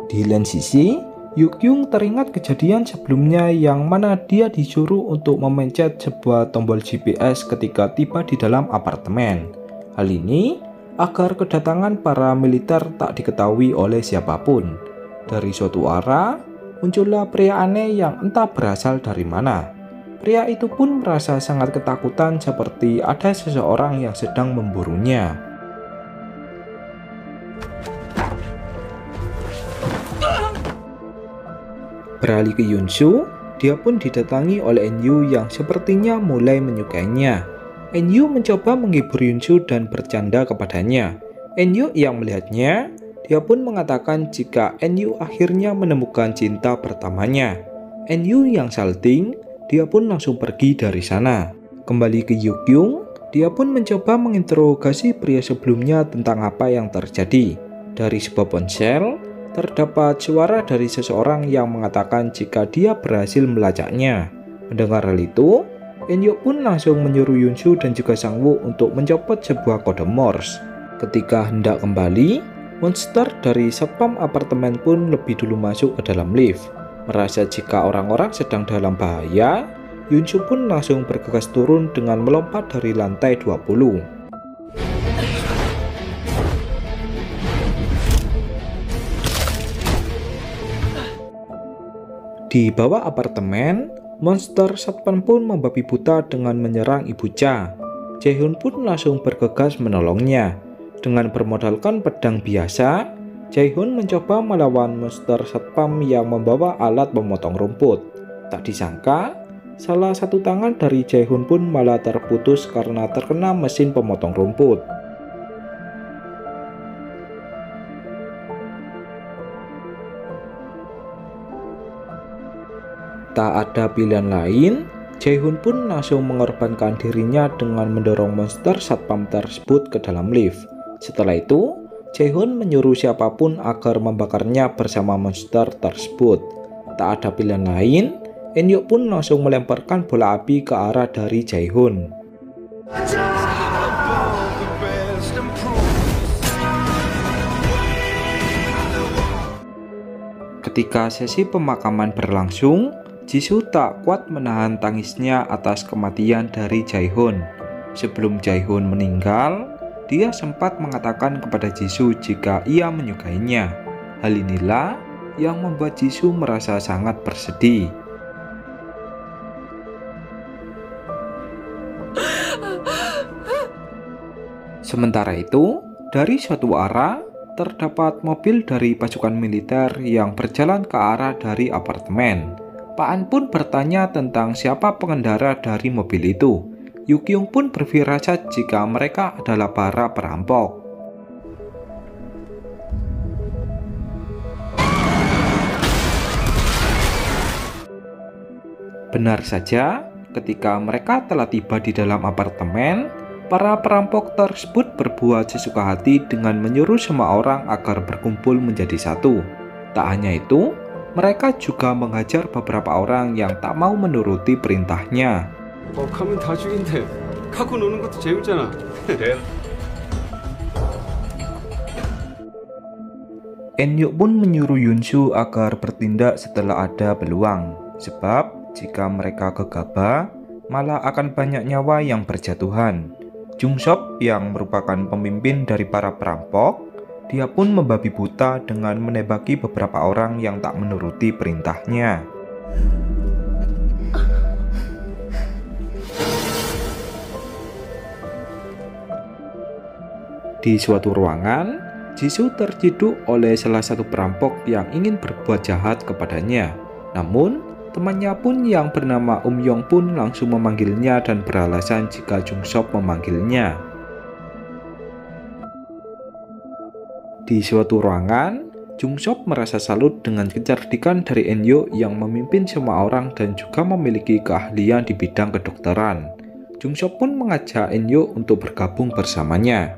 Di lain sisi, Yukyung teringat kejadian sebelumnya yang mana dia disuruh untuk memencet sebuah tombol GPS ketika tiba di dalam apartemen. Hal ini agar kedatangan para militer tak diketahui oleh siapapun. Dari suatu arah, muncullah pria aneh yang entah berasal dari mana. Pria itu pun merasa sangat ketakutan seperti ada seseorang yang sedang memburunya. Beralih ke Yunsu, dia pun didatangi oleh Eun-yu yang sepertinya mulai menyukainya. Eun-yu mencoba menghibur Yunsu dan bercanda kepadanya. Eun-yu yang melihatnya, dia pun mengatakan jika Eun-yu akhirnya menemukan cinta pertamanya. Eun-yu yang salting, dia pun langsung pergi dari sana. Kembali ke Yukyung, dia pun mencoba menginterogasi pria sebelumnya tentang apa yang terjadi. Dari sebuah ponsel, terdapat suara dari seseorang yang mengatakan jika dia berhasil melacaknya. Mendengar hal itu, Eun-yu pun langsung menyuruh Yunsu dan juga Sang-woo untuk mencopot sebuah kode Morse. Ketika hendak kembali, monster dari satpam apartemen pun lebih dulu masuk ke dalam lift. Merasa jika orang-orang sedang dalam bahaya, Yunsu pun langsung bergegas turun dengan melompat dari lantai 20. Di bawah apartemen, monster satpam pun membabi buta dengan menyerang Ibu Cha. Jae-hoon pun langsung bergegas menolongnya. Dengan bermodalkan pedang biasa, Jae-hoon mencoba melawan monster satpam yang membawa alat memotong rumput. Tak disangka, salah satu tangan dari Jae-hoon pun malah terputus karena terkena mesin pemotong rumput. Tak ada pilihan lain, Jae-hoon pun langsung mengorbankan dirinya dengan mendorong monster satpam tersebut ke dalam lift. Setelah itu, Jae-hoon menyuruh siapapun agar membakarnya bersama monster tersebut. Tak ada pilihan lain, Eun-hyuk pun langsung melemparkan bola api ke arah dari Jae-hoon. Ketika sesi pemakaman berlangsung, Jisoo tak kuat menahan tangisnya atas kematian dari Jae-hoon. Sebelum Jae-hoon meninggal, dia sempat mengatakan kepada Jisoo jika ia menyukainya. Hal inilah yang membuat Jisoo merasa sangat bersedih. Sementara itu, dari suatu arah, terdapat mobil dari pasukan militer yang berjalan ke arah dari apartemen. Pak An pun bertanya tentang siapa pengendara dari mobil itu. Yukyung pun berfirasat jika mereka adalah para perampok. Benar saja, ketika mereka telah tiba di dalam apartemen, para perampok tersebut berbuat sesuka hati dengan menyuruh semua orang agar berkumpul menjadi satu. Tak hanya itu, mereka juga menghajar beberapa orang yang tak mau menuruti perintahnya. 가면 다 죽인데 갖고 노는 것도 재밌잖아. Eun-hyuk pun menyuruh Yoon-soo agar bertindak setelah ada peluang, sebab jika mereka gegabah, malah akan banyak nyawa yang berjatuhan. Jung-sop yang merupakan pemimpin dari para perampok, dia pun membabi buta dengan menembaki beberapa orang yang tak menuruti perintahnya. Di suatu ruangan, Jisoo terciduk oleh salah satu perampok yang ingin berbuat jahat kepadanya. Namun, temannya pun yang bernama Yong pun langsung memanggilnya dan beralasan jika Jung-sop memanggilnya. Di suatu ruangan, Jung-sop merasa salut dengan kecerdikan dari Eun-hyuk yang memimpin semua orang dan juga memiliki keahlian di bidang kedokteran. Jung-sop pun mengajak Eun-hyuk untuk bergabung bersamanya.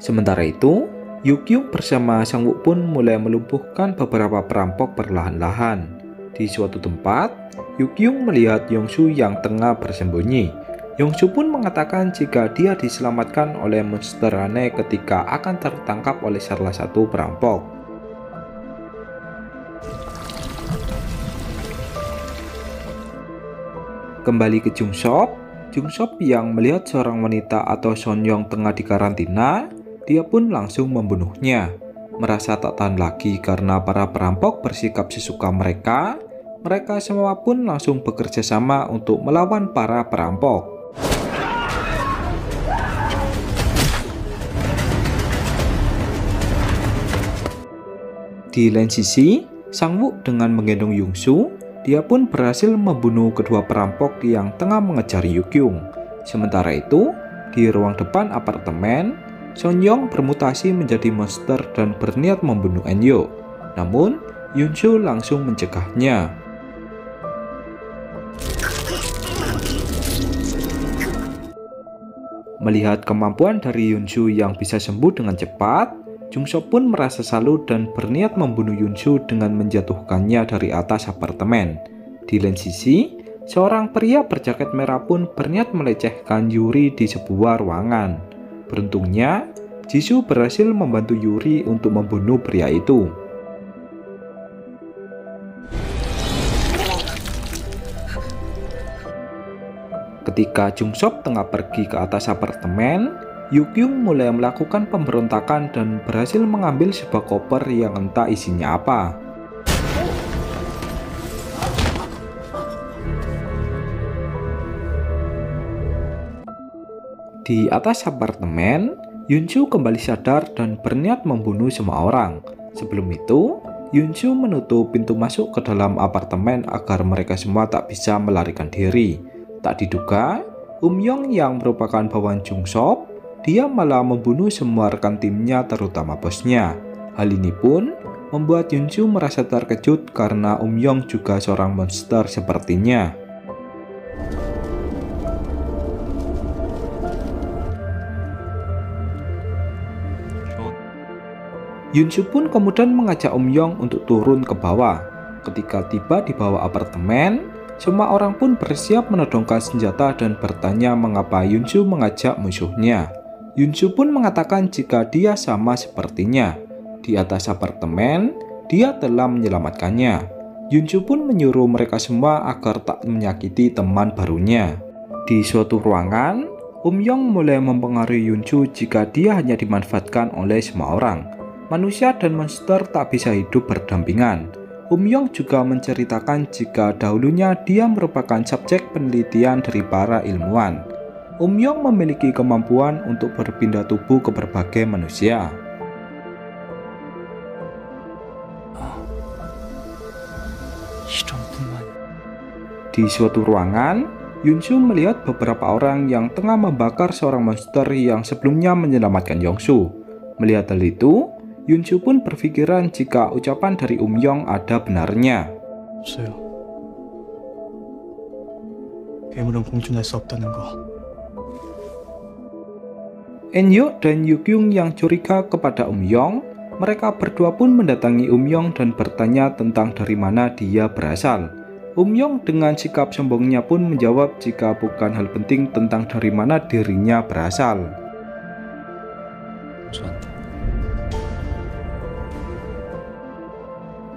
Sementara itu, Yukyung bersama Sang-woo pun mulai melumpuhkan beberapa perampok perlahan-lahan. Di suatu tempat, Yukyung melihat Yong-soo yang tengah bersembunyi. Yong-soo pun mengatakan jika dia diselamatkan oleh monster aneh ketika akan tertangkap oleh salah satu perampok. Kembali ke Jung-sop yang melihat seorang wanita atau Son-young tengah dikarantina, dia pun langsung membunuhnya. Merasa tak tahan lagi karena para perampok bersikap sesuka mereka semua pun langsung bekerja sama untuk melawan para perampok. Di lain sisi, Sang-woo dengan menggendong Yoon-soo, dia pun berhasil membunuh kedua perampok yang tengah mengejar Yukyung. Sementara itu, di ruang depan apartemen, Son-young bermutasi menjadi monster dan berniat membunuh Eun-hyuk. Namun, Yoon-soo langsung mencegahnya. Melihat kemampuan dari Yoon-soo yang bisa sembuh dengan cepat, Jung-sop pun merasa salut dan berniat membunuh Yoon-soo dengan menjatuhkannya dari atas apartemen. Di lain sisi, seorang pria berjaket merah pun berniat melecehkan Yuri di sebuah ruangan. Beruntungnya, Jisoo berhasil membantu Yuri untuk membunuh pria itu. Ketika Jung-sop tengah pergi ke atas apartemen, Yukyung mulai melakukan pemberontakan dan berhasil mengambil sebuah koper yang entah isinya apa. Di atas apartemen, Yunsu kembali sadar dan berniat membunuh semua orang. Sebelum itu, Yunsu menutup pintu masuk ke dalam apartemen agar mereka semua tak bisa melarikan diri. Tak diduga, Yong yang merupakan bawahan Jung Sop, dia malah membunuh semua rekan timnya terutama bosnya. Hal ini pun membuat Yunsu merasa terkejut karena Yong juga seorang monster sepertinya. Yunsu pun kemudian mengajak Yong untuk turun ke bawah. Ketika tiba di bawah apartemen, semua orang pun bersiap menodongkan senjata dan bertanya mengapa Yunsu mengajak musuhnya. Yunsu pun mengatakan jika dia sama sepertinya. Di atas apartemen, dia telah menyelamatkannya. Yunsu pun menyuruh mereka semua agar tak menyakiti teman barunya. Di suatu ruangan, Yong mulai mempengaruhi Yunsu jika dia hanya dimanfaatkan oleh semua orang. Manusia dan monster tak bisa hidup berdampingan. Yong juga menceritakan jika dahulunya dia merupakan subjek penelitian dari para ilmuwan. Yong memiliki kemampuan untuk berpindah tubuh ke berbagai manusia. Di suatu ruangan, Yunsu melihat beberapa orang yang tengah membakar seorang monster yang sebelumnya menyelamatkan Yongsu. Melihat hal itu, Yunsu pun berpikiran jika ucapan dari Yong ada benarnya. 없어요. 괴물은 공존할 수 없다는 거. Eun-hyuk dan Yukyung yang curiga kepada Yong, mereka berdua pun mendatangi Yong dan bertanya tentang dari mana dia berasal. Yong dengan sikap sombongnya pun menjawab jika bukan hal penting tentang dari mana dirinya berasal. 저한테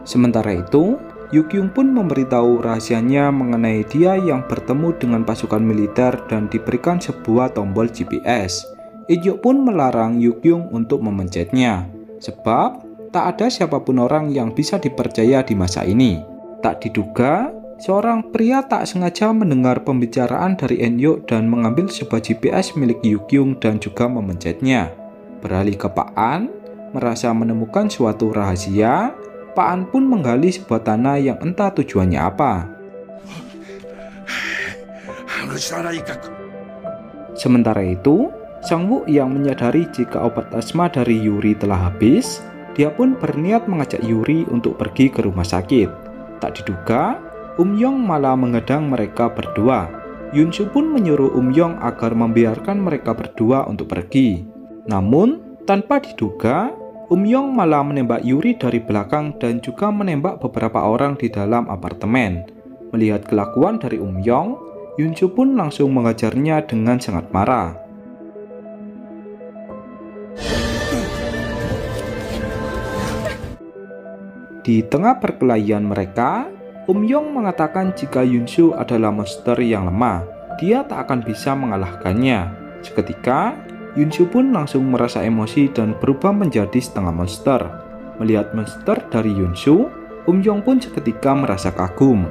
Sementara itu, Yukyung pun memberitahu rahasianya mengenai dia yang bertemu dengan pasukan militer dan diberikan sebuah tombol GPS. Eun-hyuk pun melarang Yukyung untuk memencetnya, sebab tak ada siapapun orang yang bisa dipercaya di masa ini. Tak diduga, seorang pria tak sengaja mendengar pembicaraan dari Eun-hyuk dan mengambil sebuah GPS milik Yukyung dan juga memencetnya. Beralih ke Pak An, merasa menemukan suatu rahasia, Pak An pun menggali sebuah tanah yang entah tujuannya apa. Sementara itu, Sang Woo yang menyadari jika obat asma dari Yuri telah habis, dia pun berniat mengajak Yuri untuk pergi ke rumah sakit. Tak diduga, Yong malah menghadang mereka berdua. Yunsu pun menyuruh Yong agar membiarkan mereka berdua untuk pergi. Namun, tanpa diduga, Yong malah menembak Yuri dari belakang dan juga menembak beberapa orang di dalam apartemen. Melihat kelakuan dari Yong, Yunsu pun langsung mengajarnya dengan sangat marah. Di tengah perkelahian mereka, Yong mengatakan jika Yunsu adalah monster yang lemah, dia tak akan bisa mengalahkannya. Seketika, Yunsu pun langsung merasa emosi dan berubah menjadi setengah monster. Melihat monster dari Yunsu, Yong pun seketika merasa kagum.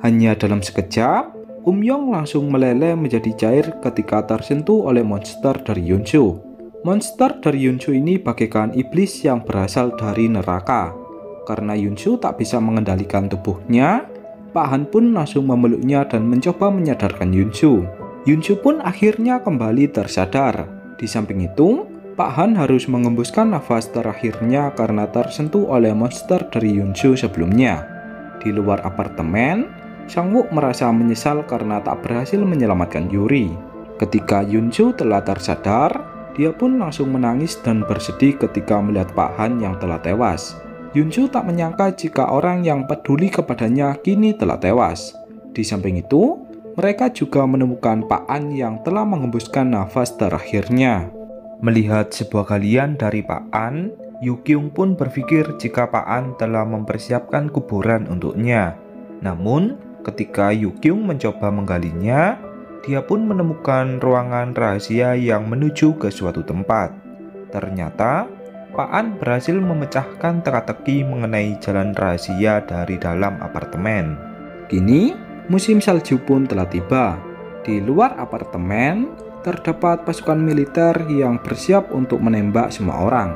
Hanya dalam sekejap, Yong langsung meleleh menjadi cair ketika tersentuh oleh monster dari Yunsu. Monster dari Yunsu ini bagaikan iblis yang berasal dari neraka. Karena Yunsu tak bisa mengendalikan tubuhnya, Pak Han pun langsung memeluknya dan mencoba menyadarkan Yunsu. Yunsu pun akhirnya kembali tersadar. Di samping itu, Pak Han harus mengembuskan nafas terakhirnya karena tersentuh oleh monster dari Yunsu sebelumnya. Di luar apartemen, Sang Woo merasa menyesal karena tak berhasil menyelamatkan Yuri. Ketika Yunsu telah tersadar, dia pun langsung menangis dan bersedih ketika melihat Pak Han yang telah tewas. Yunsu tak menyangka jika orang yang peduli kepadanya kini telah tewas. Di samping itu, mereka juga menemukan Pak An yang telah mengembuskan nafas terakhirnya. Melihat sebuah galian dari Pak An, Yukyung pun berpikir jika Pak An telah mempersiapkan kuburan untuknya. Namun, ketika Yukyung mencoba menggalinya, dia pun menemukan ruangan rahasia yang menuju ke suatu tempat. Ternyata, Pak An berhasil memecahkan teka-teki mengenai jalan rahasia dari dalam apartemen. Kini, musim salju pun telah tiba. Di luar apartemen, terdapat pasukan militer yang bersiap untuk menembak semua orang.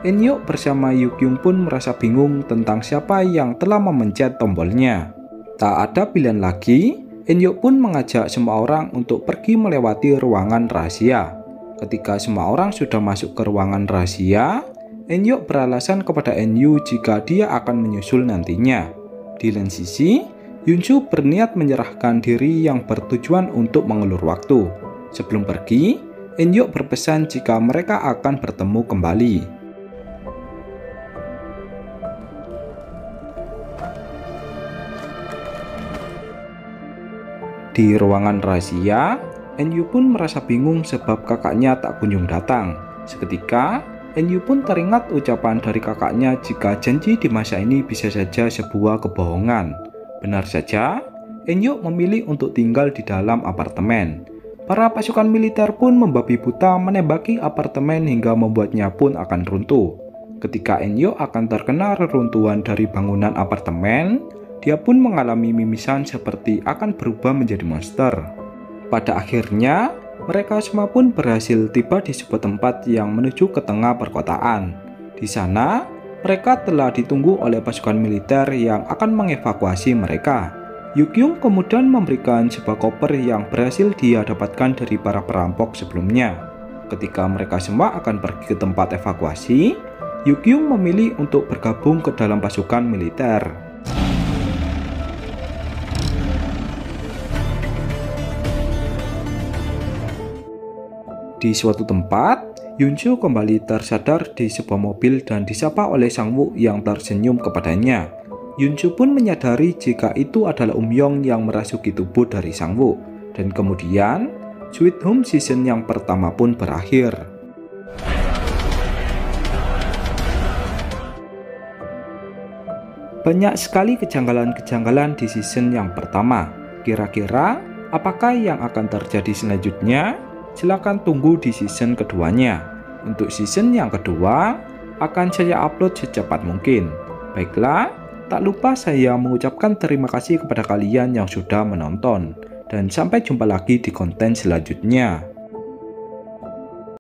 Eun-hyuk bersama Yukyung pun merasa bingung tentang siapa yang telah memencet tombolnya. Tak ada pilihan lagi, Eun-hyuk pun mengajak semua orang untuk pergi melewati ruangan rahasia. Ketika semua orang sudah masuk ke ruangan rahasia, Eun-hyuk beralasan kepada Eun-yu jika dia akan menyusul nantinya. Di lain sisi, Yoon-soo berniat menyerahkan diri yang bertujuan untuk mengulur waktu. Sebelum pergi, Eun-hyuk berpesan jika mereka akan bertemu kembali. Di ruangan rahasia, Eun-yu pun merasa bingung sebab kakaknya tak kunjung datang. Seketika, Eun-yu pun teringat ucapan dari kakaknya jika janji di masa ini bisa saja sebuah kebohongan. Benar saja, Eun-yu memilih untuk tinggal di dalam apartemen. Para pasukan militer pun membabi buta menembaki apartemen hingga membuatnya pun akan runtuh. Ketika Eun-yu akan terkena reruntuhan dari bangunan apartemen, dia pun mengalami mimisan seperti akan berubah menjadi monster. Pada akhirnya, mereka semua pun berhasil tiba di sebuah tempat yang menuju ke tengah perkotaan. Di sana, mereka telah ditunggu oleh pasukan militer yang akan mengevakuasi mereka. Yukyung kemudian memberikan sebuah koper yang berhasil dia dapatkan dari para perampok sebelumnya. Ketika mereka semua akan pergi ke tempat evakuasi, Yukyung memilih untuk bergabung ke dalam pasukan militer. Di suatu tempat, Yoon-soo kembali tersadar di sebuah mobil dan disapa oleh Sang-woo yang tersenyum kepadanya. Yoon-soo pun menyadari jika itu adalah Um-yong yang merasuki tubuh dari Sang-woo. Dan kemudian, Sweet Home season yang pertama pun berakhir. Banyak sekali kejanggalan-kejanggalan di season yang pertama. Kira-kira, apakah yang akan terjadi selanjutnya? Silahkan tunggu di season keduanya. Untuk season yang kedua, akan saya upload secepat mungkin. Baiklah, tak lupa saya mengucapkan terima kasih kepada kalian yang sudah menonton. Dan sampai jumpa lagi di konten selanjutnya.